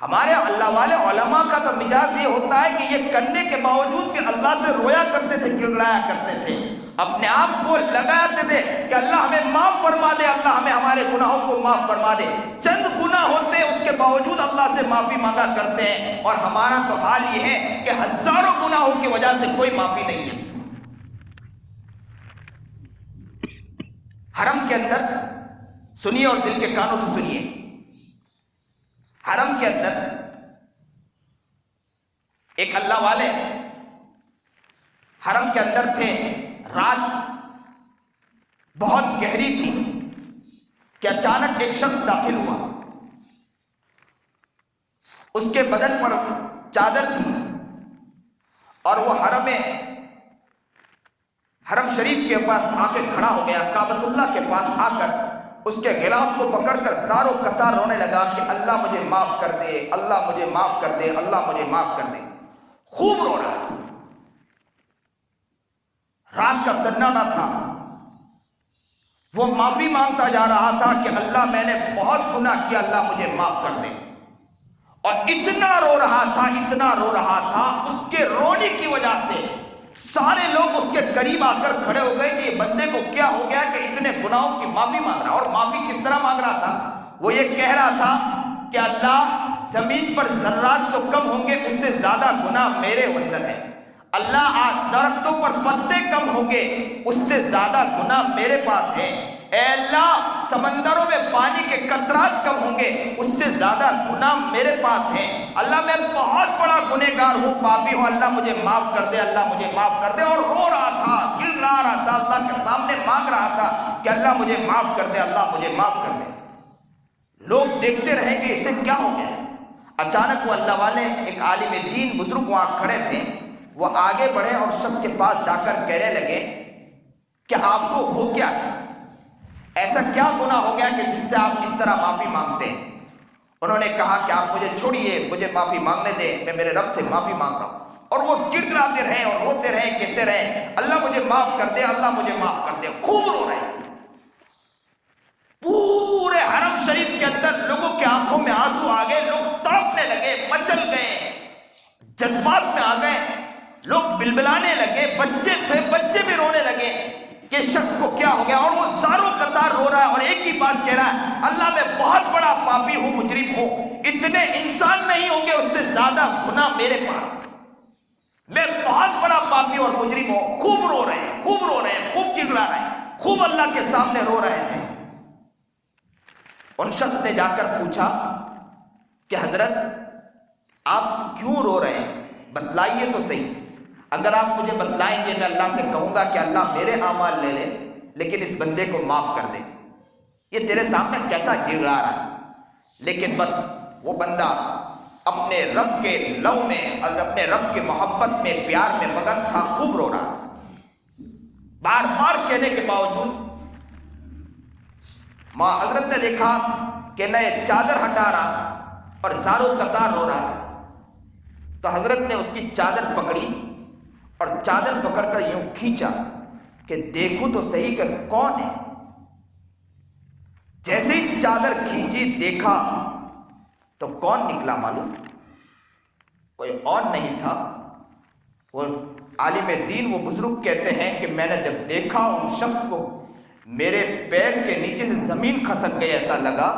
ہمارے اللہ والے علماء کا تو مزاج یہ ہوتا ہے کہ یہ کرنے کے باوجود بھی اللہ سے رویا کرتے تھے, گڑگڑایا کرتے تھے, اپنے آپ کو لگاتے تھے کہ اللہ ہمیں معاف فرما دے, اللہ ہمیں ہمارے گناہوں کو معاف فرما دے. چند گناہ ہوتے اس کے باوجود اللہ سے معافی مانگا کرتے ہیں, اور ہمارا تو حال یہ ہے کہ ہزاروں گناہوں کی وجہ سے کوئی معافی نہیں ہے. حرم کے اندر سنیے اور دل کے کانوں سے سنیے, حرم کے اندر ایک اللہ والے حرم کے اندر تھے. رات بہت گہری تھی کہ اچانک ایک شخص داخل ہوا. اس کے بدن پر چادر تھی اور وہ حرم شریف کے پاس آ کے کھڑا ہو گیا. کعبۃ اللہ کے پاس آ کر اس کے غلاف کو پکڑ کر زاروں قطار رونے لگا کہ اللہ مجھے معاف کر دے, اللہ مجھے معاف کر دے, اللہ مجھے معاف کر دے. خوب رو رہا تھا, رات کا سناٹا تھا. وہ معافی مانگتا جا رہا تھا کہ اللہ میں نے بہت گناہ کیا, اللہ مجھے معاف کر دے. اور اتنا رو رہا تھا, اتنا رو رہا تھا, اس کے رونے کی وجہ سے سارے لوگ اس کے قریب آ کر کھڑے ہو گئے کہ یہ بندے کو کیا ہو گیا کہ اتنے گناہوں کی معافی مانگ رہا. اور معافی کس طرح مانگ رہا تھا؟ وہ یہ کہہ رہا تھا کہ اللہ زمین پر ذرات تو کم ہوں گے, اس سے زیادہ گناہ میرے اندر ہے. اللہ درختوں پر پتے کم ہوں گے, اس سے زیادہ گناہ میرے پاس ہے. اے اللہ سمندروں میں پانی کے قطرات کم ہوں گے, اس سے زیادہ گناہ میرے پاس ہے. اللہ میں بہت بڑا گنہگار ہوں, پاپی ہوں, اللہ مجھے معاف کر دے, اللہ مجھے معاف کر دے. اور رو رہا تھا, گڑگڑا رہا تھا, اللہ کے سامنے مانگ رہا تھا کہ اللہ مجھے معاف کر دے, اللہ مجھے معاف کر دے. لوگ دیکھتے رہے کہ اسے کیا ہو گیا. اچانک وہ اللہ والے ایک عالم دین بزرگ وہاں کھڑے تھے. وہ آگے بڑھے اور شخص کے پاس جا کر کہنے لگے کہ آپ کو ہو کیا, ایسا کیا گناہ ہو گیا کہ جس سے آپ اس طرح معافی مانگتے ہیں؟ انہوں نے کہا کہ آپ مجھے چھوڑیے, مجھے معافی مانگنے دیں, میں میرے رب سے معافی مانگ رہا ہوں. اور وہ گڑگڑاتے رہے اور روتے رہے, کہتے رہے اللہ مجھے معاف کر دے, اللہ مجھے معاف کر دے. خوب رو رہے تھے. پورے حرم شریف کے اندر لوگوں کی آنکھوں میں آنسو آ گئے, لوگ تڑپنے لگے, مچل گئے, جذبات میں آ گئے, لوگ بلبلانے لگے. بچے تھے, بچے بھی رونے لگے کہ شخص کو کیا ہو گیا. اور وہ زاروں قطار رو رہا ہے اور ایک ہی بات کہہ رہا ہے, اللہ میں بہت بڑا پاپی ہوں, مجرم ہوں, اتنے انسان نہیں ہوں گے اس سے زیادہ گناہ میرے پاس ہے, میں بہت بڑا پاپی اور مجرم ہوں. خوب رو رہے ہیں, خوب رو رہے ہیں, خوب گڑگڑا رہے ہیں, خوب اللہ کے سامنے رو رہے تھے. ان شخص نے جا کر پوچھا کہ حضرت آپ کیوں رو رہے ہیں, بتلائیے تو صحیح. اگر آپ مجھے بتلائیں گے میں اللہ سے کہوں گا کہ اللہ میرے اعمال لے لے لیکن اس بندے کو معاف کر دے, یہ تیرے سامنے کیسا گڑگڑا رہا ہے. لیکن بس وہ بندہ اپنے رب کے لو میں اور اپنے رب کے محبت میں, پیار میں مگن تھا, خوب رو رہا تھا. بار بار کہنے کے باوجود ماں حضرت نے دیکھا کہ نہ یہ چادر ہٹا رہا اور زاروں قطار رو رہا ہے. تو حضرت نے اس کی چادر پکڑی اور چادر پکڑ کر یوں کھینچا کہ دیکھو تو صحیح کہ کون ہے. جیسے ہی چادر کھینچی دیکھا تو کون نکلا معلوم؟ کوئی اور نہیں تھا, وہ عالم دین وہ بزرگ کہتے ہیں کہ میں نے جب دیکھا ان شخص کو میرے پیر کے نیچے سے زمین کھسک گئی، ایسا لگا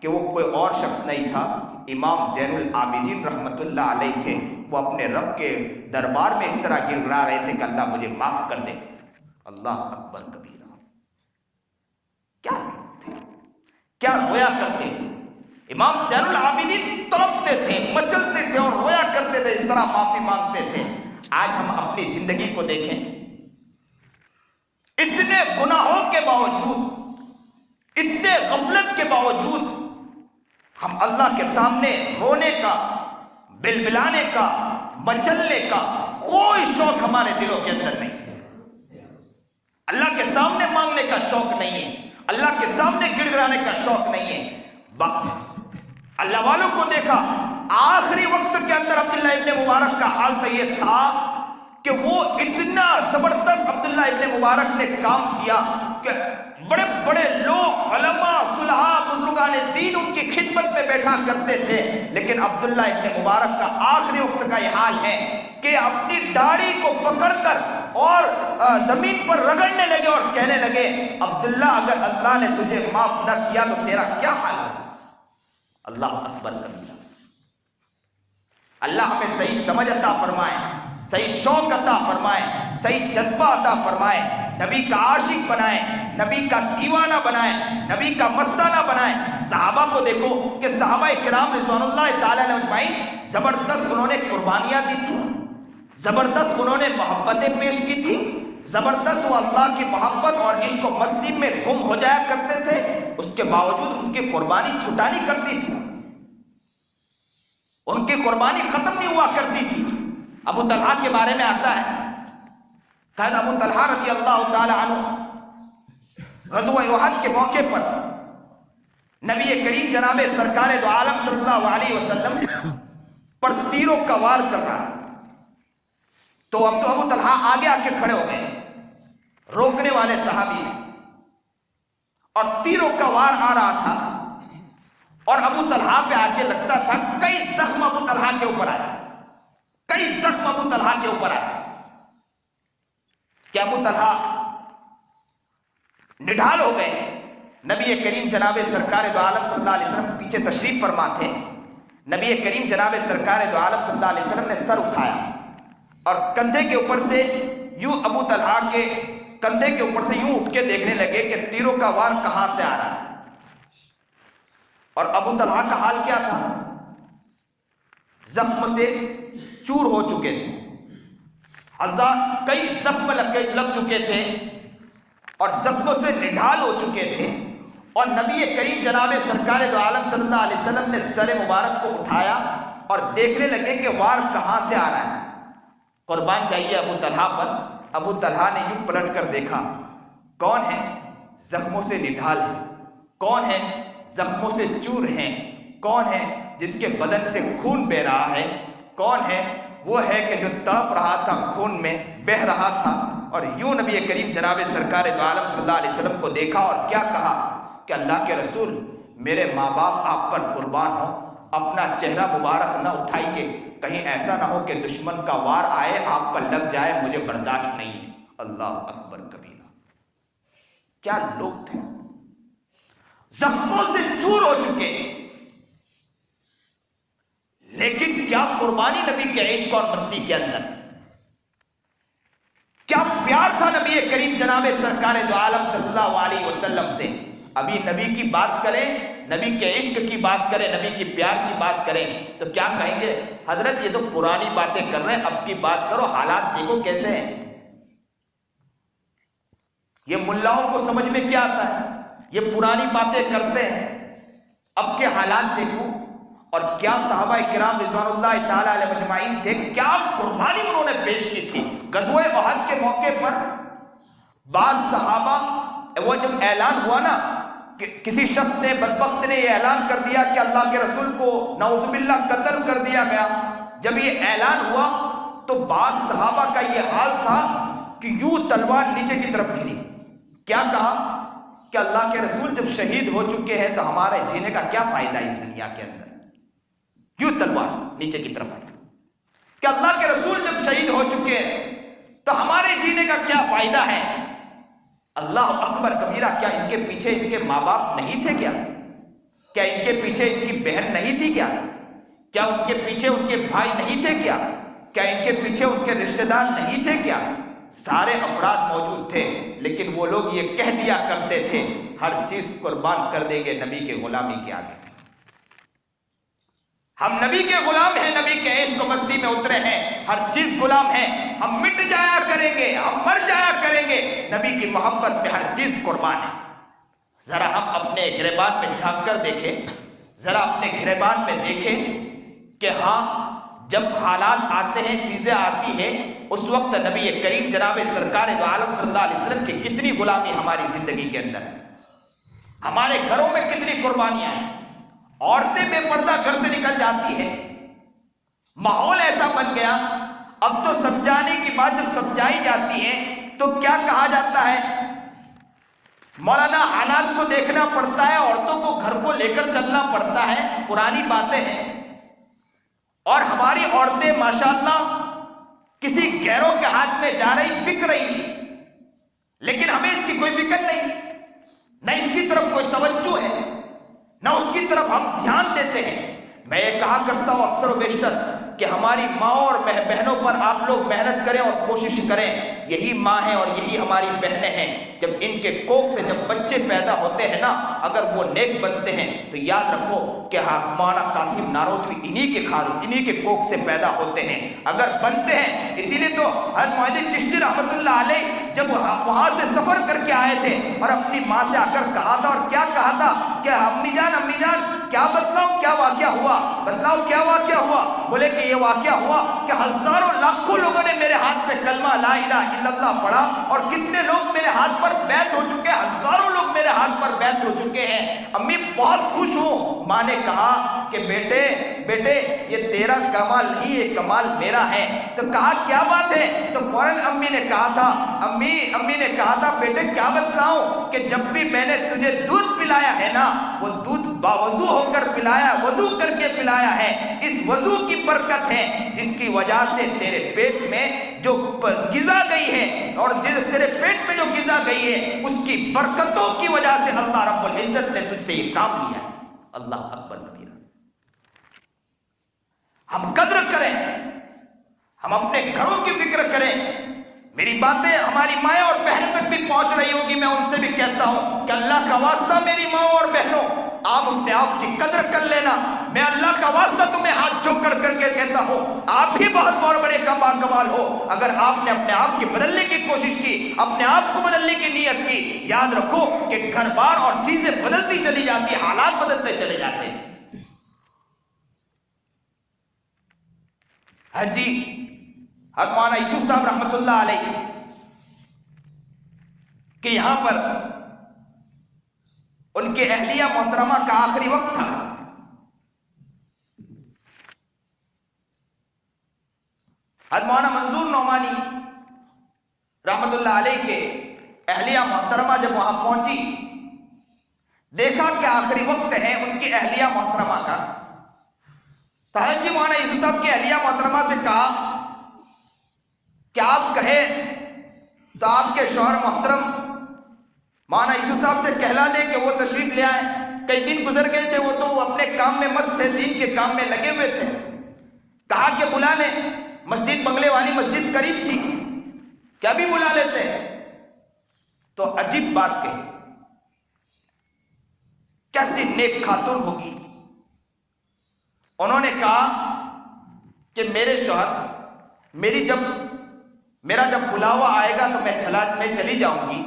کہ وہ کوئی اور شخص نہیں تھا، امام زین العابدین رحمۃ اللہ علیہ تھے۔ وہ اپنے رب کے دربار میں اس طرح گر گڑا رہے تھے کہ اللہ مجھے معاف کر دے۔ اللہ اکبر کبیرہ، کیا لوگ تھے، کیا رویا کرتے تھے۔ امام زین العابدین تڑپتے تھے، مچلتے تھے اور رویا کرتے تھے، اس طرح معافی مانگتے تھے۔ آج ہم اپنی زندگی کو دیکھیں، اتنے گناہوں کے باوجود، اتنے غفلت کے باوجود ہم اللہ کے سامنے رونے کا، بلبلانے کا، مچلنے کا کوئی شوق ہمارے دلوں کے اندر نہیں ہے۔ اللہ کے سامنے مانگنے کا شوق نہیں ہے، اللہ کے سامنے گڑ گڑانے کا شوق نہیں ہے۔ اللہ والوں کو دیکھا، آخری وقت کے اندر عبداللہ ابن مبارک کا حال تو یہ تھا کہ وہ اتنا زبردست عبداللہ ابن مبارک نے کام کیا کہ بڑے بڑے لوگ، علماء، صلحاء، بزرگان دین ان کی خدمت میں بیٹھا کرتے تھے، لیکن عبداللہ ابن مبارک کا آخری وقت کا یہ حال ہے کہ اپنی داڑھی کو پکڑ کر اور زمین پر رگڑنے لگے اور کہنے لگے، عبداللہ اگر اللہ نے تجھے معاف نہ کیا تو تیرا کیا حال ہوگا۔ اللہ اکبر کبیرہ۔ اللہ ہمیں صحیح سمجھ عطا فرمائے، صحیح شوق عطا فرمائے، صحیح جذبہ عطا فرمائے، نبی کا عاشق بنائے، نبی کا دیوانہ بنائے، نبی کا مستانہ بنائے۔ صحابہ کو دیکھو کہ صحابہ کرام رضوان اللہ تعالیٰ علیہ اجمعین زبردست انہوں نے قربانیاں دی تھی، زبردست انہوں نے محبتیں پیش کی تھی، زبردست وہ اللہ کی محبت اور عشق و مستی میں گم ہو جایا کرتے تھے، اس کے باوجود ان کی قربانی چھٹا نہیں کرتی تھی، ان کی قربانی ختم نہیں ہوا کرتی تھی۔ ابو طلحہ کے بارے میں آتا ہے، قائد ابو طلحہ رضی اللہ تعالی عنہ غزوہ احد کے موقع پر نبی کریم جناب سرکار دو عالم صلی اللہ علیہ وسلم پر تیروں کا وار چل رہا تھا، تو ابو طلحہ آگے آ کے کھڑے ہو گئے روکنے والے صحابی نے، اور تیروں کا وار آ رہا تھا اور ابو طلحہ پہ آ کے لگتا تھا، کئی زخم ابو طلحہ کے اوپر آئے، کئی زخم ابو طلحہ کے اوپر آئے کہ ابو طلحہ نڈھال ہو گئے۔ نبی کریم جناب سرکار دو عالم صلی اللہ علیہ وسلم پیچھے تشریف فرما تھے، نبی کریم جناب سرکار دو عالم صلی اللہ علیہ وسلم نے سر اٹھایا اور کندھے کے اوپر سے یوں ابو طلحہ کے کندھے کے اوپر سے یوں اٹھ کے دیکھنے لگے کہ تیروں کا وار کہاں سے آ رہا ہے، اور ابو طلحہ کا حال کیا تھا، زخم سے چور ہو چکے تھے، کئی زخم لگ چکے تھے اور زخموں سے نڈھال ہو چکے تھے، اور نبی کریم جناب سرکار دو عالم صلی اللہ علیہ وسلم نے سر مبارک کو اٹھایا اور دیکھنے لگے کہ وار کہاں سے آ رہا ہے۔ قربان جائیے ابو طلحہ پر۔ ابو طلحہ نے یوں پلٹ کر دیکھا، کون ہے زخموں سے نڈھال ہے، کون ہے زخموں سے چور ہیں، کون ہے جس کے بدن سے خون بہ رہا ہے، کون ہے وہ ہے کہ جو تڑپ رہا تھا، خون میں بہ رہا تھا۔ اور یوں نبی کریم جناب سرکار دو عالم صلی اللہ علیہ وسلم کو دیکھا اور کیا کہا کہ اللہ کے رسول، میرے ماں باپ آپ پر قربان ہوں، اپنا چہرہ مبارک نہ اٹھائیے، کہیں ایسا نہ ہو کہ دشمن کا وار آئے آپ پر لگ جائے، مجھے برداشت نہیں ہے۔ اللہ اکبر کبیرہ، کیا لوگ تھے، زخموں سے چور ہو چکے، لیکن کیا قربانی نبی کے عشق اور مستی کے اندر، کیا پیار تھا نبی کریم جناب سرکار دو عالم صلی اللہ علیہ وسلم سے۔ ابھی نبی کی بات کریں، نبی کے عشق کی بات کریں، نبی کی پیار کی بات کریں تو کیا کہیں گے، حضرت یہ تو پرانی باتیں کر رہے ہیں، اب کی بات کرو، حالات دیکھو کیسے ہیں۔ یہ ملاؤں کو سمجھ میں کیا آتا ہے، یہ پرانی باتیں کرتے ہیں، اب کے حالات دیکھو۔ اور کیا صحابہ کرام رضوان اللہ تعالی علیہ اجمعین تھے، کیا قربانی انہوں نے پیش کی تھی۔ غزوہ احد کے موقع پر بعض صحابہ، وہ جب اعلان ہوا نا کہ کسی شخص نے، بدبخت نے یہ اعلان کر دیا کہ اللہ کے رسول کو نعوذ باللہ قتل کر دیا گیا، جب یہ اعلان ہوا تو بعض صحابہ کا یہ حال تھا کہ یوں تلوار نیچے کی طرف گری، کیا کہا کہ اللہ کے رسول جب شہید ہو چکے ہیں تو ہمارے جینے کا کیا فائدہ ہے اس دنیا کے اندر، یوں تلوار نیچے کی طرف آئی کہ اللہ کے رسول جب شہید ہو چکے ہیں تو ہمارے جینے کا کیا فائدہ ہے؟ اللہ اکبر کبیرہ، کیا ان کے پیچھے ان کے ماں باپ نہیں تھے کیا؟ کیا ان کے پیچھے ان کی بہن نہیں تھی کیا؟ کیا ان کے پیچھے ان کے بھائی نہیں تھے کیا؟ کیا ان کے پیچھے ان کے رشتہ دار نہیں تھے کیا؟ سارے افراد موجود تھے، لیکن وہ لوگ یہ کہہ دیا کرتے تھے ہر چیز قربان کر دیں گے نبی کے غلامی کے آگے۔ ہم نبی کے غلام ہیں، نبی کے عشق و مستی میں اترے ہیں، ہر چیز غلام ہیں، ہم مٹ جایا کریں گے، ہم مر جایا کریں گے، نبی کی محبت میں ہر چیز قربان ہے۔ ذرا ہم اپنے گریبان میں جھانک کر دیکھیں، ذرا اپنے گریبان میں دیکھیں کہ ہاں جب حالات آتے ہیں، چیزیں آتی ہیں، اس وقت نبی کریم جناب سرکار دو عالم صلی اللہ علیہ وسلم کی کتنی غلامی ہماری زندگی کے اندر ہے، ہمارے گھروں میں کتنی قربانیاں ہیں۔ عورتیں بے پردہ گھر سے نکل جاتی ہیں، ماحول ایسا بن گیا، اب تو سمجھانے کی بات جب سمجھائی جاتی ہے تو کیا کہا جاتا ہے؟ مولانا حالات کو دیکھنا پڑتا ہے، عورتوں کو گھر کو لے کر چلنا پڑتا ہے، پرانی باتیں ہیں۔ اور ہماری عورتیں ماشاءاللہ کسی غیروں کے ہاتھ میں جا رہی، بک رہی، لیکن ہمیں اس کی کوئی فکر نہیں، نہ اس کی طرف کوئی توجہ ہے، نہ اس کی طرف ہم دھیان دیتے ہیں۔ میں یہ کہا کرتا ہوں اکثر و بیشتر کہ ہماری ماں اور بہنوں پر آپ لوگ محنت کریں اور کوشش کریں، یہی ماں ہیں اور یہی ہماری بہنیں ہیں، جب ان کے کوکھ سے جب بچے پیدا ہوتے ہیں نا، اگر وہ نیک بنتے ہیں تو یاد رکھو کہ مولانا قاسم نانوتوی انہی کے کوکھ سے پیدا ہوتے ہیں، اگر بنتے ہیں۔ اسی لیے تو حضرت معین چشتی رحمت اللہ علیہ جب وہاں سے سفر کر کے آئے تھے اور اپنی ماں سے آ کر کہا تھا، اور کیا کہا تھا کہ امی جان کیا بتلاؤں، کیا واقعہ ہوا، بتلاؤ کیا واقعہ ہوا؟ بولے کہ یہ واقعہ ہوا کہ ہزاروں لاکھوں لوگوں نے میرے ہاتھ پہ کلمہ لا الہ الا اللہ پڑھا، اور کتنے لوگ میرے ہاتھ پر بیعت ہو چکے ہیں، ہزاروں لوگ میرے ہاتھ پر بیعت ہو چکے ہیں، امی بہت خوش ہوں۔ ماں نے کہا کہ بیٹے یہ تیرا کمال نہیں، یہ کمال میرا ہے۔ تو کہا کیا بات ہے؟ تو فوراً امی نے کہا تھا، امی نے کہا تھا بیٹے کیا بتلاؤں کہ جب بھی میں نے تجھے دودھ پلایا ہے نا، وہ دودھ باوضو ہو کر پلایا، وضو کر کے پلایا ہے، اس وضو کی برکت ہے جس کی وجہ سے تیرے پیٹ میں جو غذا گئی ہے، اور تیرے پیٹ میں جو غذا گئی ہے اس کی برکتوں کی وجہ سے اللہ رب العزت نے تجھ سے یہ کام لیا ہے۔ اللہ اکبر کبیرہ۔ ہم قدر کریں، ہم اپنے گھروں کی فکر کریں۔ میری باتیں ہماری مائیں اور بہنوں تک بھی پہنچ رہی ہوگی، میں ان سے بھی کہتا ہوں کہ اللہ کا واسطہ میری ماں اور بہنوں، آپ اپنے آپ کی قدر کر لینا۔ میں اللہ کا واسطہ تمہیں ہاتھ جھوک کر کے کہتا ہوں، آپ ہی بہت بڑے کمال ہو اگر آپ نے اپنے آپ کی بدلنے کی کوشش کی، اپنے آپ کو بدلنے کی نیت کی۔ یاد رکھو کہ گھر بار اور چیزیں بدلتی چلی جاتی، حالات بدلتے چلے جاتے ہیں۔ حجی حضرت مولانا یوسف صاحب رحمت اللہ علیہ کہ یہاں پر ان کے اہلیہ محترمہ کا آخری وقت تھا۔ حضرت مولانا منظور نعمانی رحمت اللہ علیہ کے اہلیہ محترمہ جب وہاں پہنچی، دیکھا کہ آخری وقت ہے ان کی اہلیہ محترمہ کا، تو حضرت مولانا یوسف صاحب کی اہلیہ محترمہ سے کہا کہ آپ کہیں تو آپ کے شوہر محترم مولانا یوسف صاحب سے کہلا دے کہ وہ تشریف لے آئے۔ کئی دن گزر گئے تھے، وہ تو اپنے کام میں مست تھے، دین کے کام میں لگے ہوئے تھے۔ کہا کہ بلا لیں، مسجد بنگلے والی مسجد قریب تھی، کیا بھی بلا لیتے ہیں۔ تو عجیب بات کہی، کیسی نیک خاتون ہوگی۔ انہوں نے کہا کہ میرے شوہر میرا جب بلاوا آئے گا تو میں چلی جاؤں گی،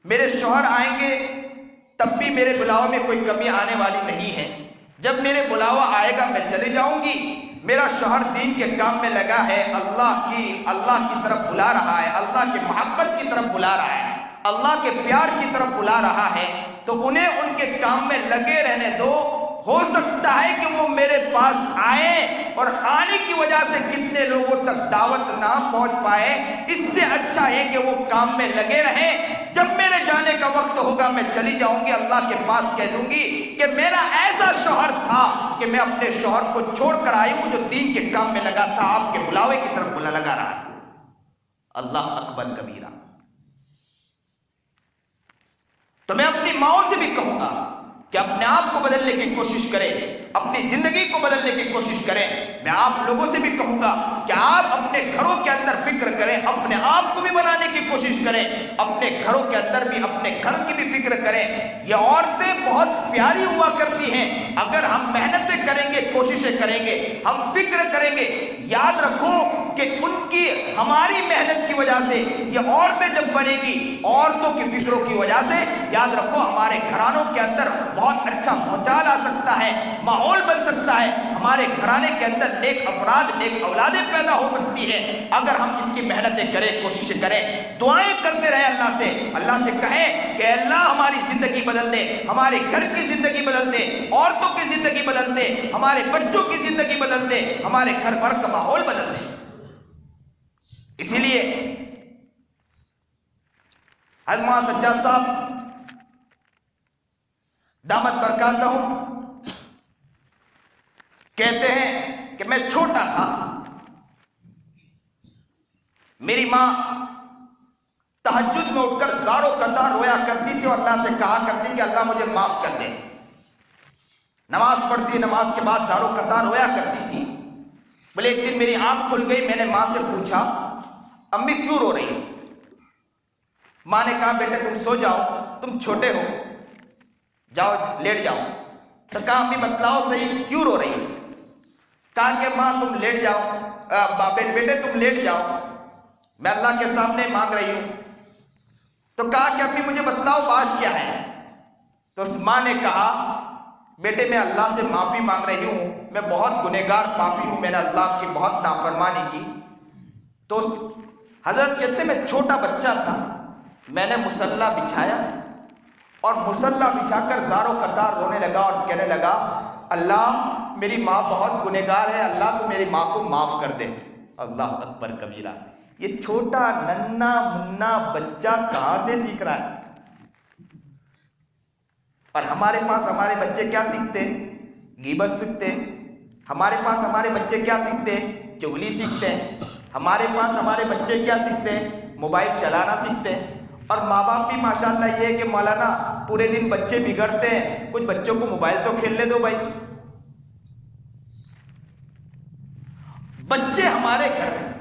میرے شوہر آئیں گے تب بھی میرے بلاوا میں کوئی کمی آنے والی نہیں ہے، جب میرے بلاوا آئے گا میں چلی جاؤں گی۔ میرا شوہر دین کے کام میں لگا ہے، اللہ کی طرف بلا رہا ہے، اللہ کی محبت کی طرف بلا رہا ہے، اللہ کے پیار کی طرف بلا رہا ہے، تو انہیں ان کے کام میں لگے رہنے دو۔ ہو سکتا ہے کہ وہ میرے پاس آئیں اور آنے کی وجہ سے کتنے لوگوں تک دعوت نہ پہنچ پائے، اس سے اچھا ہے کہ وہ کام میں لگے رہیں۔ جب میرے جانے کا وقت ہوگا میں چلی جاؤں گی، اللہ کے پاس کہہ دوں گی کہ میرا ایسا شوہر تھا کہ میں اپنے شوہر کو چھوڑ کر آئی ہوں جو دین کے کام میں لگا تھا، آپ کے بلاوے کی طرف لگا رہا تھا۔ اللہ اکبر کبیرہ۔ تو میں اپنی ماؤں سے بھی کہوں گا کہ اپنے آپ کو بدلنے کی کوشش کریں، اپنی زندگی کو بدلنے کی کوشش کریں۔ میں آپ لوگوں سے بھی کہوں گا کہ آپ اپنے گھروں کے اندر فکر کریں، اپنے آپ کو بھی بنانے کی کوشش کریں، اپنے گھروں کے اندر بھی اپنے گھر کی بھی فکر کریں۔ یہ عورتیں بہت پیاری ہوا کرتی ہیں اگر ہم محنتیں کریں گے، کوششیں کریں گے، ہم فکر کریں گے۔ یاد رکھو کہ ان کی ہماری محنت کی وجہ سے یہ عورتیں جب بنے گی، عورتوں کی فکروں کی وجہ سے، یاد رکھو ہمارے گھرانوں کے اندر بہت اچھا بھونچال آ سکتا ہے، ماحول بن سکتا ہے، ہمارے گھرانے کے اندر نیک افراد، نیک اولادیں پیدا ہو سکتی ہیں اگر ہم اس کی محنتیں کریں، کوششیں کریں، دعائیں کرتے رہیں اللہ سے کہیں کہ اللہ ہماری زندگی بدل دے، ہمارے گھر کی زندگی بدل دے، عورتوں کی زندگی بدل دے، ہمارے بچوں کی زندگی بدل دے، ہمارے گھر بھر کا ماحول بدل دے۔ اسی لیے حضرت مولانا سجاد صاحب دامت برکاتہم کہتے ہیں کہ میں چھوٹا تھا، میری ماں تہجد میں اٹھ کر زاروں قطار رویا کرتی تھی اور اللہ سے کہا کرتی کہ اللہ مجھے معاف کر دے۔ نماز پڑھتی، نماز کے بعد زاروں قطار رویا کرتی تھی۔ بولے ایک دن میری آنکھ کھل گئی، میں نے ماں سے پوچھا امی کیوں رو رہی ہو؟ ماں نے کہا بیٹے تم سو جاؤ، تم چھوٹے ہو، جاؤ لیٹ جاؤ۔ تو کہا امی بتلاؤ صحیح کیوں رو رہی ہو؟ کہا کہ ماں تم لیٹ جاؤ، بیٹے تم لیٹ جاؤ، میں اللہ کے سامنے مانگ رہی ہوں۔ تو کہا کہ امی مجھے بتلاؤ بات کیا ہے؟ تو اس ماں نے کہا بیٹے میں اللہ سے معافی مانگ رہی ہوں، میں بہت گنہگار پاپی ہوں، میں نے اللہ کی بہت نافرمانی کی۔ تو حضرت کہتے میں چھوٹا بچہ تھا، میں نے مصلی بچھایا اور مصلی بچھا کر زاروں قطار رونے لگا اور کہنے لگا اللہ میری ماں بہت گنہگار ہے، اللہ تو میری ماں کو معاف کر دے۔ اللہ اکبر کبیرہ۔ یہ چھوٹا ننھا منا بچہ کہاں سے سیکھ رہا ہے؟ اور ہمارے پاس ہمارے بچے کیا سیکھتے ہیں؟ غیبت سیکھتے ہیں۔ ہمارے پاس ہمارے بچے کیا سیکھتے ہیں؟ چغلی سیکھتے ہیں۔ ہمارے پاس ہمارے بچے کیا سیکھتے ہیں؟ موبائل چلانا سیکھتے ہیں۔ اور ماں باپ بھی ماشاءاللہ یہ ہے کہ مولانا پورے دن بچے بگڑتے ہیں، کچھ بچوں کو موبائل تو کھیلنے دو بھائی۔ بچے ہمارے گھر میں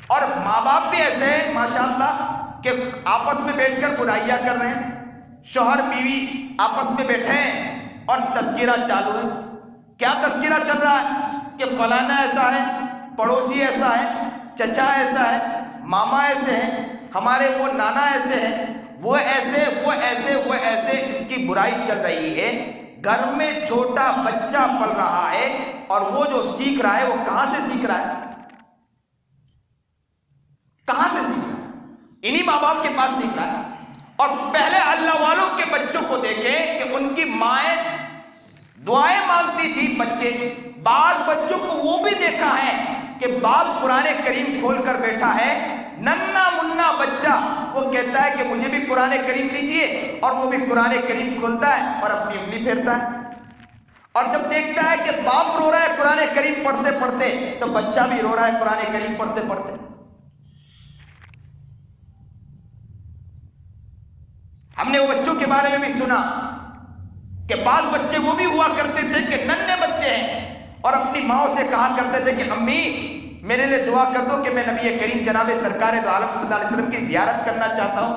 اور ماں باپ بھی ایسے ہیں ماشاءاللہ کہ آپس میں بیٹھ کر برائیاں کر رہے ہیں، شوہر بیوی آپس میں بیٹھے ہیں اور تذکرہ چالو ہے۔ کیا تذکرہ چل رہا ہے کہ فلانا ایسا ہے، پڑوسی ایسا ہے، چچا ایسا ہے، ماما ایسے ہیں، ہمارے وہ نانا ایسے ہیں، وہ ایسے وہ ایسے وہ ایسے، اس کی برائی چل رہی ہے۔ گھر میں چھوٹا بچہ پل رہا ہے اور وہ جو سیکھ رہا ہے وہ کہاں سے سیکھ رہا ہے؟ کہاں سے سیکھ رہا ہے؟ انہی ماں باپ کے پاس سیکھ رہا ہے۔ اور پہلے اللہ والوں کے بچوں کو دیکھیں کہ ان کی مائیں دعائیں مانگتی تھی، بچے بعض بچوں کو وہ بھی دیکھا ہے کہ باپ قرآن کریم کھول کر بیٹھا ہے، ننھا منا بچہ وہ کہتا ہے کہ مجھے بھی قرآن کریم دیجئے، اور وہ بھی قرآن کریم کھولتا ہے اور اپنی انگلی پھیرتا ہے۔ اور جب دیکھتا ہے کہ باپ رو رہا ہے قرآن کریم پڑھتے پڑھتے تو بچہ بھی رو رہا ہے قرآن کریم پڑھتے پڑھتے۔ ہم نے وہ بچوں کے بارے میں بھی سنا کہ بعض بچے وہ بھی ہوا کرتے تھے کہ ننھے بچے ہیں اور اپنی ماں سے کہا کرتے تھے کہ امی میرے لیے دعا کر دو کہ میں نبی کریم جناب سرکار دو عالم صلی اللہ علیہ وسلم کی زیارت کرنا چاہتا ہوں،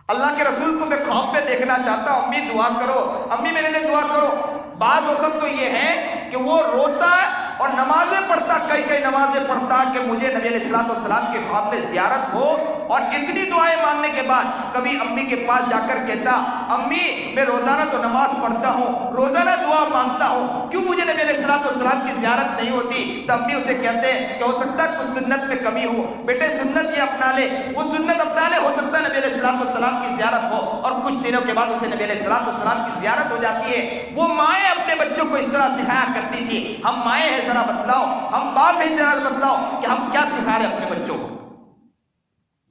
اللہ کے رسول کو میں خواب میں دیکھنا چاہتا ہوں، امی دعا کرو، امی میرے لیے دعا کرو۔ بعض وقت تو یہ ہے کہ وہ روتا اور نمازیں پڑھتا، کئی نمازیں پڑھتا کہ مجھے نبی علیہ السلام کے خواب میں زیارت ہو، اور اتنی دعائیں مانگنے کے بعد کبھی امی کے پاس جا کر کہتا امی میں روزانہ تو نماز پڑھتا ہوں، روزانہ دعا مانگتا ہوں، کیوں مجھے نبی علیہ السلام کی زیارت نہیں ہوتی؟ تو امی اسے کہتے ہیں کہ ہو سکتا ہے کچھ سنت میں کمی ہو، بیٹے سنت یہ اپنا لے، وہ سنت اپنا لے، ہو سکتا ہے نبی علیہ السلام کی زیارت ہو، اور کچھ دنوں کے بعد اسے نبی علیہ السلام کی زیارت ہو جاتی ہے۔ وہ مائیں اپنے بچوں کو اس طرح سکھایا کرتی تھی۔ ہم مائیں ہیں ذرا بتلاؤ، ہم باپ ہیں ذرا بتلاؤ کہ ہم کیا سکھا رہے ہیں اپنے بچوں کو؟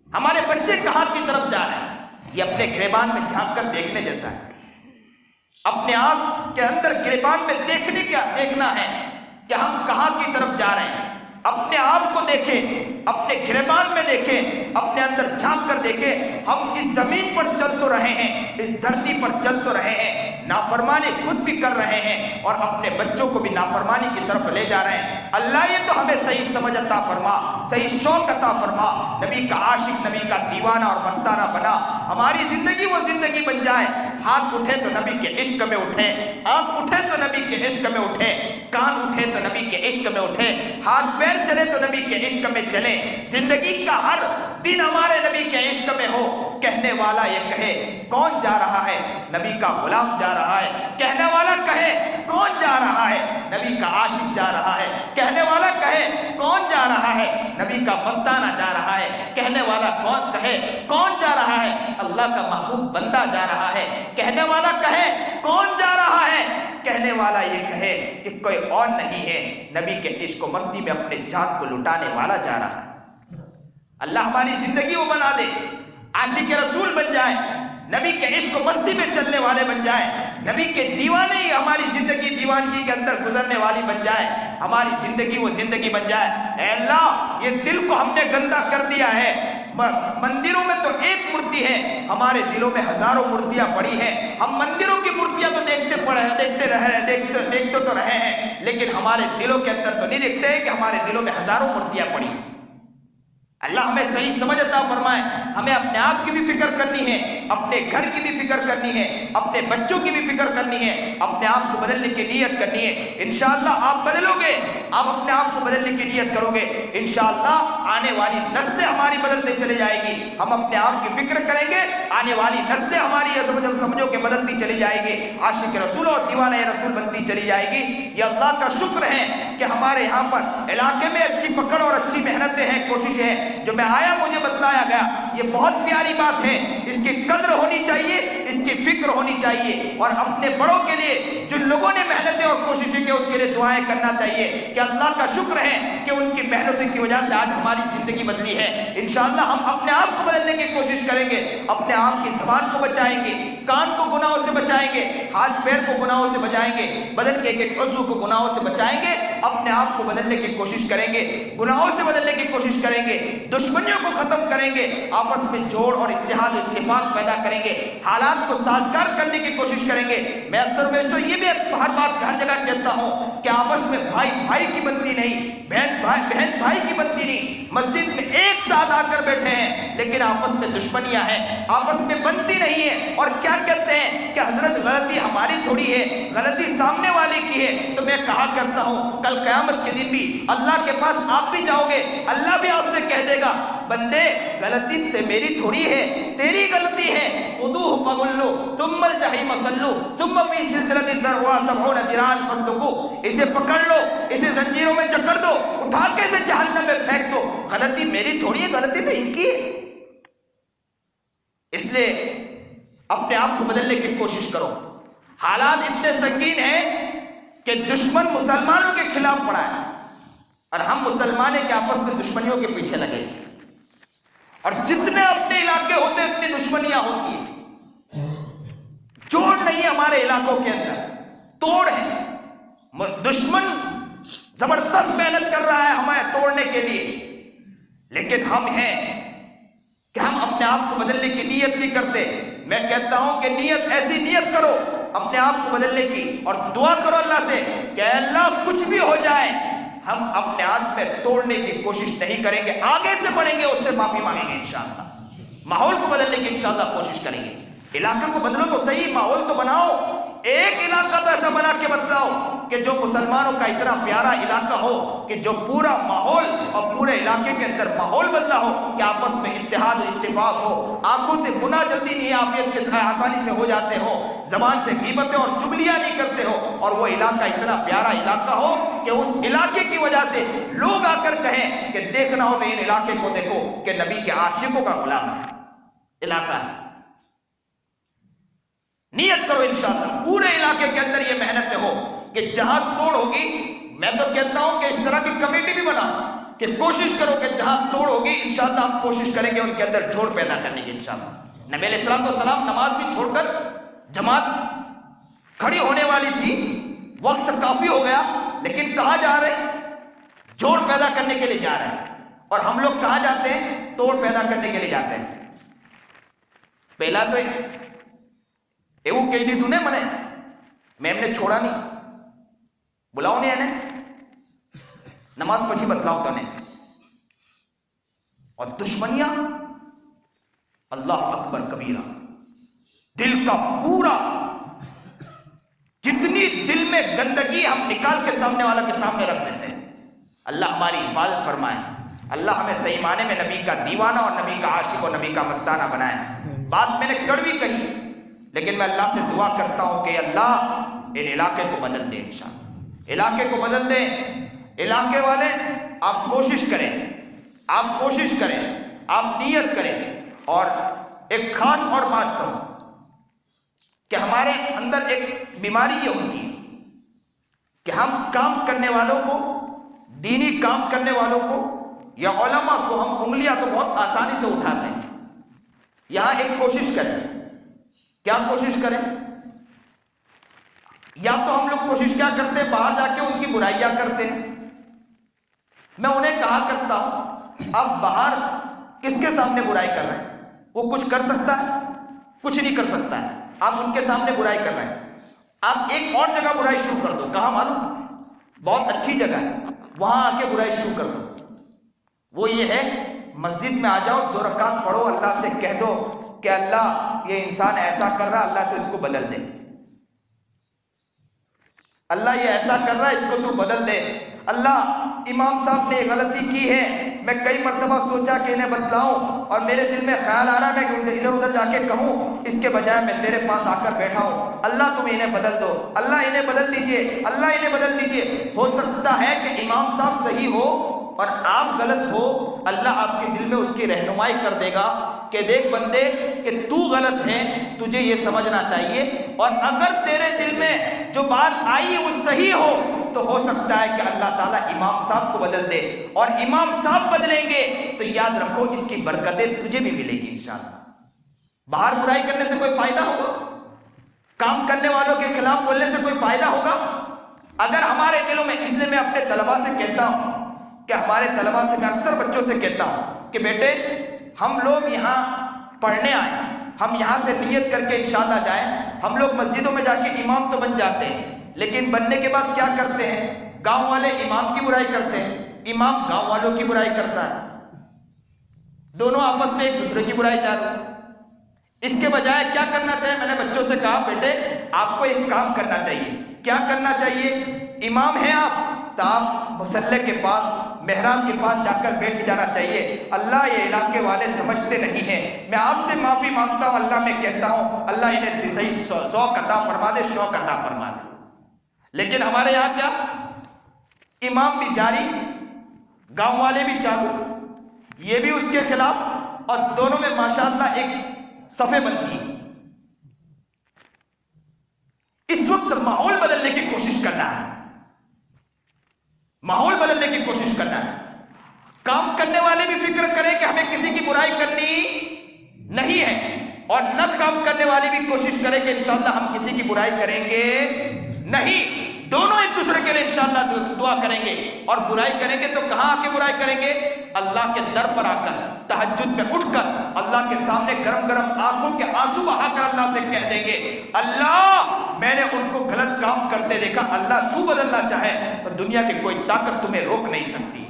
ہمارے بچے کہاں کی طرف جا رہے ہیں؟ یہ اپنے گریبان میں جھانک کر دیکھنے جیسا ہے، اپنے آنکھ کے اندر گریبان میں دیکھنا ہے کہ ہم کہاں کی طرف جا رہے ہیں۔ اپنے آپ کو دیکھیں، اپنے گریبان میں دیکھیں، اپنے اندر جھانک کر دیکھیں، ہم اس زمین پر چل تو رہے ہیں، اس دھرتی پر چل تو رہے ہیں، نافرمانی خود بھی کر رہے ہیں اور اپنے بچوں کو بھی نافرمانی کی طرف لے جا رہے ہیں۔ اللہ یہ تو ہمیں صحیح سمجھ عطا فرما، صحیح شوق عطا فرما، نبی کا عاشق، نبی کا دیوانہ اور مستانہ بنا، ہماری زندگی وہ زندگی بن جائے، ہاتھ اٹھے تو نبی کے عشق میں اٹھے، آنکھ اٹھے تو نبی کے عشق میں اٹھے، کان اٹھے تو نبی کے عشق میں اٹھے، ہاتھ پیر چلے تو نبی کے عشق میں چلے، زندگی کا ہر دن ہمارے نبی کے عشق میں ہو۔ کہنے والا یہ کہے کون جا رہا ہے؟ نبی کا غلام جا رہا ہے۔ کہنے والا کہے کون جا رہا ہے؟ نبی کا عاشق جا رہا ہے۔ کہنے والا کہے کون جا رہا ہے؟ نبی کا مستانہ جا رہا ہے۔ کہنے والا کون کہے کون جا رہا ہے؟ اللہ کا محبوب بندہ جا رہا ہے۔ کہنے والا کہے کون جا رہا ہے؟ کہنے والا یہ کہے کہ کوئی اور نہیں ہے، نبی کے عشق و مستی میں اپنے جان کو لٹانے والا جا رہا ہے۔ اللہ ہماری زندگی وہ بنا دے، عاشق رسول بن جائے، نبی کے عشق و مستی میں چلنے والے بن جائیں، نبی کے دیوانے ہی ہماری زندگی دیوانگی کے اندر گزرنے والی بن جائے، ہماری زندگی وہ زندگی بن جائے۔ اے اللہ، یہ دل کو ہم نے گندا کر دیا ہے، مندروں میں تو ایک مورتی ہے، ہمارے دلوں میں ہزاروں مورتیاں پڑی ہیں۔ ہم مندروں کی مورتیاں تو دیکھتے تو رہے ہیں، لیکن ہمارے دلوں کے اندر تو نہیں دیکھتے کہ ہمارے دلوں میں ہزاروں مورتیاں پڑی ہیں۔ اللہ ہمیں صحیح سمجھ عطا فرمائے۔ ہمیں اپنے آپ کی بھی فکر کرنی ہے، اپنے گھر کی بھی فکر کرنی ہے، اپنے بچوں کی بھی فکر کرنی ہے، اپنے آپ کو بدلنے کی نیت کرنی ہے۔ انشاءاللہ آپ بدلو گے، آپ اپنے آپ کو بدلنے کی نیت کرو گے، انشاءاللہ آنے والی نسلیں ہماری بدلتے چلی جائے گی۔ ہم اپنے آپ کی فکر کریں گے، آنے والی نسلیں ہماری سمجھو کہ بدلتی چلی جائے گی، عاشق رسول اور دیوانہ رسول بنتی چلی جائے گی۔ یہ اللہ کا شکر ہے کہ ہمارے یہاں پر علاقے میں اچھی پکڑ اور اچھی محنتیں ہیں، کوششیں ہیں۔ جو میں آیا مجھے بتلایا گیا، یہ بہت پیاری بات ہے، اس کی قدر ہونی چاہیے، اس کی فکر ہونی چاہیے، اور اپنے بڑوں کے لیے جن لوگوں نے محنتیں اور کوششیں کی ان کے لیے دعائیں کرنا چاہیے کہ اللہ کا شکر ہے کہ ان کی محنتوں کی وجہ سے آج ہماری زندگی بدلی ہے۔ انشاءاللہ ہم اپنے آپ کو بدلنے کی کوشش کریں گے، اپنے آپ کی زبان کو بچائیں گے، کان کو گناہوں سے بچائیں گے، ہاتھ پیر کو گناہوں سے بچائیں گے، بدن کے ایک ایک عضو کو گناہوں سے بچائیں گے، اپنے آپ کو بدلنے کی کوشش کریں گے، گناہوں سے بدلنے کی کوشش کریں گے، دشمنیوں کو ختم کریں گے، آپس میں جوڑ اور اتحاد و اتفاق پیدا کریں گے، حالات کو سازگار کرنے کی کوشش کریں گے۔ میں اکثر و بیشتر یہ بھی ہر جگہ کہتا ہوں کہ آپس میں بھائی بھائی کی بنتی نہیں، بہن بھائی کی بنتی نہیں۔ مسجد میں ایک ساتھ آ کر بیٹھے ہیں لیکن آپس میں دشمنیاں ہیں، آپس میں بنتی نہیں ہے، اور کیا کہتے ہیں کہ حضرت غلطی ہماری تھوڑی ہے، غلطی سامنے والے کی ہے۔ تو میں کہا کرتا ہوں کل قیامت کے دن بھی اللہ کے پاس آپ بھی جاؤ گے، اللہ بھی آپ سے کہہ دے گا بندے غلطی میری تھوڑی ہے، تیری غلطی ہے، خذوہ فغلوا ثم الجحیم صلوا ثم فی سلسلۃ ذرعها 70 ذراعا فاسلکوہ، اسے پکڑ لو، اسے زنجیروں میں جکڑ دو، اٹھا کے اسے جہنم میں پھینک دو۔ غلطی میری تھوڑی ہے، غلطی تو ان کی ہے۔ اس لیے اپنے آپ کو بدلنے کی کوشش کرو۔ حالات اتنے سنگین ہیں کہ دشمن مسلمانوں کے خلاف پڑا ہے، اور ہم مسلمانوں کے آپس میں دشمنیوں کے پیچھے لگے، اور جتنے اپنے علاقے ہوتے ہیں اتنی دشمنیاں ہوتی ہیں۔ جوڑ نہیں ہمارے علاقوں کے اندر، توڑ ہے۔ دشمن زبردست محنت کر رہا ہے ہمیں توڑنے کے لیے، لیکن ہم ہیں کہ ہم اپنے آپ کو بدلنے کی نیت نہیں کرتے۔ میں کہتا ہوں کہ نیت ایسی نیت کرو اپنے آپ کو بدلنے کی، اور دعا کرو اللہ سے کہ اے اللہ کچھ بھی ہو جائے ہم اپنے آپ میں توڑنے کی کوشش نہیں کریں گے، آگے سے بڑھیں گے، اس سے معافی مانگیں گے انشاءاللہ، ماحول کو بدلنے کی انشاءاللہ کوشش کریں گے۔ علاقے کو بدلو تو صحیح، ماحول تو بناؤ، ایک علاقہ تو ایسا بنا کے بتلاؤ کہ جو مسلمانوں کا اتنا پیارا علاقہ ہو کہ جو پورا ماحول اور پورے علاقے کے اندر ماحول بدلا ہو کہ آپس میں اتحاد و اتفاق ہو، آنکھوں سے گناہ جلدی نہیں عافیت کے آسانی سے ہو جاتے ہو، زبان سے غیبتیں اور چغلیاں نہیں کرتے ہو، اور وہ علاقہ اتنا پیارا علاقہ ہو کہ اس علاقے کی وجہ سے لوگ آ کر کہیں کہ دیکھنا ہو تو ان علاقے کو دیکھو کہ نبی کے عاشقوں کا غلام ہے علاقہ ہے۔ نیت کرو انشاءاللہ پورے علاقے کے اندر یہ محنتیں ہو کہ جہاں توڑ ہوگی، میں تو کہتا ہوں کہ اس طرح کی کمیٹی بھی بناؤ کہ کوشش کرو کہ جہاں توڑ ہوگی انشاءاللہ ہم کوشش کریں گے ان کے اندر جوڑ پیدا کرنے کی انشاءاللہ۔ نبی علیہ السلام نماز بھی چھوڑ کر، جماعت کھڑی ہونے والی تھی، وقت کافی ہو گیا، لیکن کہاں جا رہے؟ جوڑ پیدا کرنے کے لیے جا رہے ہیں، اور ہم لوگ کہاں جاتے ہیں؟ توڑ پیدا کرنے کے لیے جاتے ہیں۔ پہلا تو એવું કહી દીધું ને મને, મેં એમને છોડા નહીં, બોલાવો ને એને, નમાઝ પછી બતલાવું તને। اور دشمنیاں اللہ اکبر کبیرہ، دل کا پورا جتنی دل میں گندگی ہم نکال کے سامنے والا کے سامنے رکھ دیتے ہیں۔ اللہ ہماری حفاظت فرمائے، اللہ ہمیں صحیح معنی میں نبی کا دیوانہ اور نبی کا عاشق اور نبی کا مستانہ بنائے۔ بات میں نے کڑوی کہی، لیکن میں اللہ سے دعا کرتا ہوں کہ اللہ ان علاقے کو بدل دے، انشاءاللہ علاقے کو بدل دے۔ علاقے والے آپ کوشش کریں، آپ کوشش کریں، آپ نیت کریں، اور ایک خاص اور بات کہوں کہ ہمارے اندر ایک بیماری یہ ہوتی ہے کہ ہم کام کرنے والوں کو، دینی کام کرنے والوں کو یا علماء کو ہم انگلیاں تو بہت آسانی سے اٹھاتے ہیں۔ یہاں ایک کوشش کریں، کیا کوشش کریں؟ یا تو ہم لوگ کوشش کیا کرتے ہیں؟ باہر جا کے ان کی برائیاں کرتے ہیں۔ میں انہیں کہا کرتا ہوں آپ باہر کس کے سامنے برائی کر رہے ہیں؟ وہ کچھ کر سکتا ہے؟ کچھ نہیں کر سکتا ہے، آپ ان کے سامنے برائی کر رہے ہیں۔ آپ ایک اور جگہ برائی شروع کر دو، کہاں معلوم؟ بہت اچھی جگہ ہے، وہاں آ کے برائی شروع کر دو۔ وہ یہ ہے مسجد میں آ جاؤ، 2 رکعت پڑھو، اللہ سے کہہ دو کہ اللہ یہ انسان ایسا کر رہا، اللہ تو اس کو بدل دے، اللہ یہ ایسا کر رہا ہے، اس کو تو بدل دے، اللہ امام صاحب نے غلطی کی ہے، میں کئی مرتبہ سوچا کہ انہیں بتلاؤں اور میرے دل میں خیال آ رہا ہے میں ادھر ادھر جا کے کہوں، اس کے بجائے میں تیرے پاس آ کر بیٹھا ہوں، اللہ تم انہیں بدل دو، اللہ انہیں بدل دیجئے، اللہ انہیں بدل دیجئے۔ ہو سکتا ہے کہ امام صاحب صحیح ہو اور آپ غلط ہو، اللہ آپ کے دل میں اس کی رہنمائی کر دے گا کہ دیکھ بندے کہ تو غلط ہے، تجھے یہ سمجھنا چاہیے، اور اگر تیرے دل میں جو بات آئی وہ صحیح ہو تو ہو سکتا ہے کہ اللہ تعالیٰ امام صاحب کو بدل دے، اور امام صاحب بدلیں گے تو یاد رکھو اس کی برکتیں تجھے بھی ملے گی انشاءاللہ۔ باہر برائی کرنے سے کوئی فائدہ ہوگا؟ کام کرنے والوں کے خلاف بولنے سے کوئی فائدہ ہوگا؟ اگر ہمارے دلوں میں، اس لیے میں اپنے طلباء سے کہتا ہوں کہ ہمارے طلباء سے میں اکثر بچوں سے کہتا ہوں کہ بیٹے ہم لوگ یہاں پڑھنے آئے، ہم یہاں سے نیت کر کے انشاءاللہ جائیں، ہم لوگ مسجدوں میں جا کے امام تو بن جاتے ہیں، لیکن بننے کے بعد کیا کرتے ہیں؟ گاؤں والے امام کی برائی کرتے ہیں، امام گاؤں والوں کی برائی کرتا ہے، دونوں آپس میں ایک دوسرے کی برائی جاری۔ اس کے بجائے کیا کرنا چاہیے؟ میں نے بچوں سے کہا بیٹے آپ کو ایک کام کرنا چاہیے۔ کیا کرنا چاہیے؟ امام ہیں آپ تو آپ مصلی کے پاس، محراب کے پاس جا کر بیٹھ جانا چاہیے۔ اللہ یہ علاقے والے سمجھتے نہیں ہیں، میں آپ سے معافی مانگتا ہوں، اللہ میں کہتا ہوں اللہ انہیں صحیح ذوق عطا فرما دے، شوق عطا فرما دے۔ لیکن ہمارے یہاں کیا؟ امام بھی جاری، گاؤں والے بھی چالو، یہ بھی اس کے خلاف، اور دونوں میں ماشاءاللہ ایک صفیں بنتی ہیں۔ اس وقت ماحول بدلنے کی کوشش کرنا ہے، ماحول بدلنے کی کوشش کرنا ہے۔ کام کرنے والے بھی فکر کریں کہ ہمیں کسی کی برائی کرنی نہیں ہے، اور نہ کام کرنے والے بھی کوشش کریں کہ انشاءاللہ ہم کسی کی برائی کریں گے نہیں، دونوں ایک دوسرے کے لیے انشاءاللہ دعا کریں گے، اور برائی کریں گے تو کہاں آ کے برائی کریں گے؟ اللہ کے در پر آ کر، تہجد میں اٹھ کر اللہ کے سامنے گرم گرم آنکھوں کے آنسو بہا کر اللہ سے کہہ دیں گے اللہ میں نے ان کو غلط کام کرتے دیکھا، اللہ تو بدلنا چاہے تو دنیا کی کوئی طاقت تمہیں روک نہیں سکتی،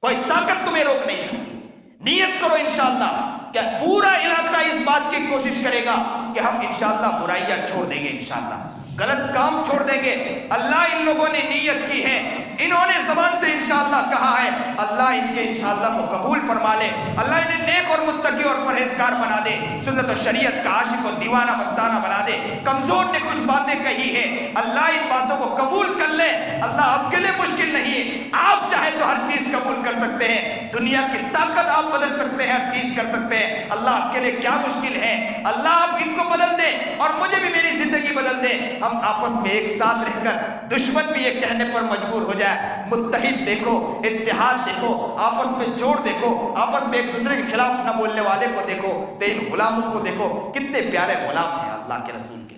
کوئی طاقت تمہیں روک نہیں سکتی۔ نیت کرو انشاءاللہ کہ پورا علاقہ اس بات کی کوشش کرے گا کہ ہم انشاءاللہ برائیاں چھوڑ دیں گے، انشاءاللہ غلط کام چھوڑ دیں گے۔ اللہ ان لوگوں نے نیت کی ہے، انہوں نے زبان سے انشاءاللہ کہا ہے، اللہ ان کے انشاءاللہ کو قبول فرما لے، اللہ انہیں نیک اور متقی اور پرہیزگار بنا دے، سنت و شریعت کا عاشق و دیوانہ مستانہ بنا دے۔ کمزور نے کچھ باتیں کہی ہیں، اللہ ان باتوں کو قبول کر لے، اللہ آپ کے لیے مشکل نہیں ہے، آپ چاہے تو ہر چیز قبول کر سکتے ہیں، دنیا کی طاقت آپ بدل سکتے ہیں، ہر چیز کر سکتے ہیں، اللہ آپ کے لیے کیا مشکل ہے؟ اللہ آپ ان کو بدل دیں اور مجھے بھی میری زندگی بدل دیں، ہم آپس میں ایک ساتھ رہ کر، دشمن بھی یہ کہنے پر مجبور ہو جائے متحد دیکھو، اتحاد دیکھو، آپس میں جوڑ دیکھو، آپس میں ایک دوسرے کے خلاف نہ بولنے والے کو دیکھو، تو ان غلاموں کو دیکھو، کتنے پیارے غلام ہیں اللہ کے رسول کے۔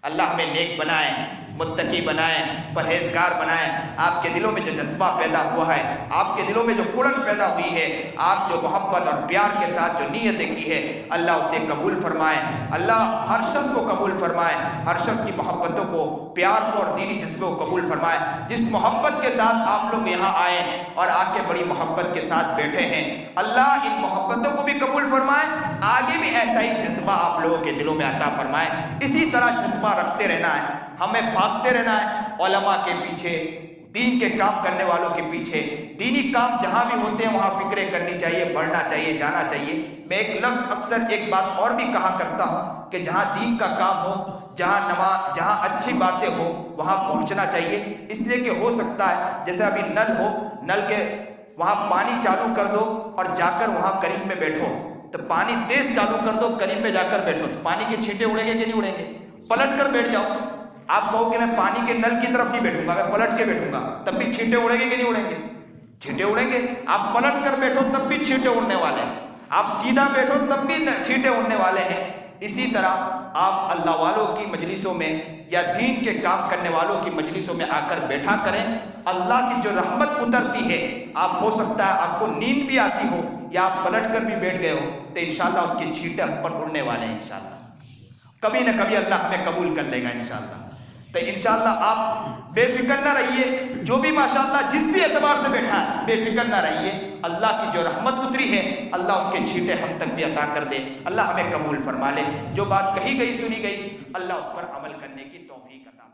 اللہ ہمیں نیک بنائے، متقی بنائیں، پرہیزگار بنائیں۔ آپ کے دلوں میں جو جذبہ پیدا ہوا ہے، آپ کے دلوں میں جو کڑن پیدا ہوئی ہے، آپ جو محبت اور پیار کے ساتھ جو نیتیں کی ہے، اللہ اسے قبول فرمائے۔ اللہ ہر شخص کو قبول فرمائے، ہر شخص کی محبتوں کو، پیار کو اور دینی جذبے کو قبول فرمائے۔ جس محبت کے ساتھ آپ لوگ یہاں آئے اور آ کے بڑی محبت کے ساتھ بیٹھے ہیں، اللہ ان محبتوں کو بھی قبول فرمائے، آگے بھی ایسا ہی جذبہ آپ لوگوں کے دلوں میں عطا فرمائے۔ اسی طرح جذبہ رکھتے رہنا ہے، ہمیں بھاگتے رہنا ہے علماء کے پیچھے، دین کے کام کرنے والوں کے پیچھے۔ دینی کام جہاں بھی ہوتے ہیں وہاں فکریں کرنی چاہیے، بڑھنا چاہیے، جانا چاہیے۔ میں ایک لفظ اکثر ایک بات اور بھی کہا کرتا ہوں کہ جہاں دین کا کام ہو، جہاں نماز، جہاں اچھی باتیں ہو، وہاں پہنچنا چاہیے۔ اس لیے کہ ہو سکتا ہے جیسے ابھی نل ہو، نل کے وہاں پانی چالو کر دو اور جا کر وہاں کریم میں بیٹھو، تو پانی تیز چالو کر دو، کریم میں جا کر بیٹھو تو پانی کے چھینٹے اڑیں گے کہ نہیں اڑیں گے؟ پلٹ کر بیٹھ جاؤ۔ آپ کہو کہ میں پانی کے نل کی طرف نہیں بیٹھوں گا، میں پلٹ کے بیٹھوں گا، تب بھی چھینٹے اڑیں گے کہ نہیں اڑیں گے؟ چھینٹے اڑیں گے۔ آپ پلٹ کر بیٹھو تب بھی چھینٹے اڑنے والے ہیں، آپ سیدھا بیٹھو تب بھی چھینٹے اڑنے والے ہیں۔ اسی طرح آپ اللہ والوں کی مجلسوں میں یا دین کے کام کرنے والوں کی مجلسوں میں آ کر بیٹھا کریں۔ اللہ کی جو رحمت اترتی ہے، آپ ہو سکتا ہے آپ کو نیند بھی آتی ہو یا آپ پلٹ کر بھی بیٹھ گئے ہو، تو انشاءاللہ اس کے چھینٹے ہم پر اڑنے والے ہیں انشاءاللہ۔ کبھی نہ کبھی اللہ ہمیں قبول کر لے گا انشاءاللہ۔ تو انشاءاللہ آپ بے فکر نہ رہیے، جو بھی ماشاءاللہ جس بھی اعتبار سے بیٹھا ہے بے فکر نہ رہیے۔ اللہ کی جو رحمت اتری ہے اللہ اس کے چھینٹے ہم تک بھی عطا کر دے، اللہ ہمیں قبول فرما لے۔ جو بات کہی گئی سنی گئی، اللہ اس پر عمل کرنے کی توفیق عطا فرمائے۔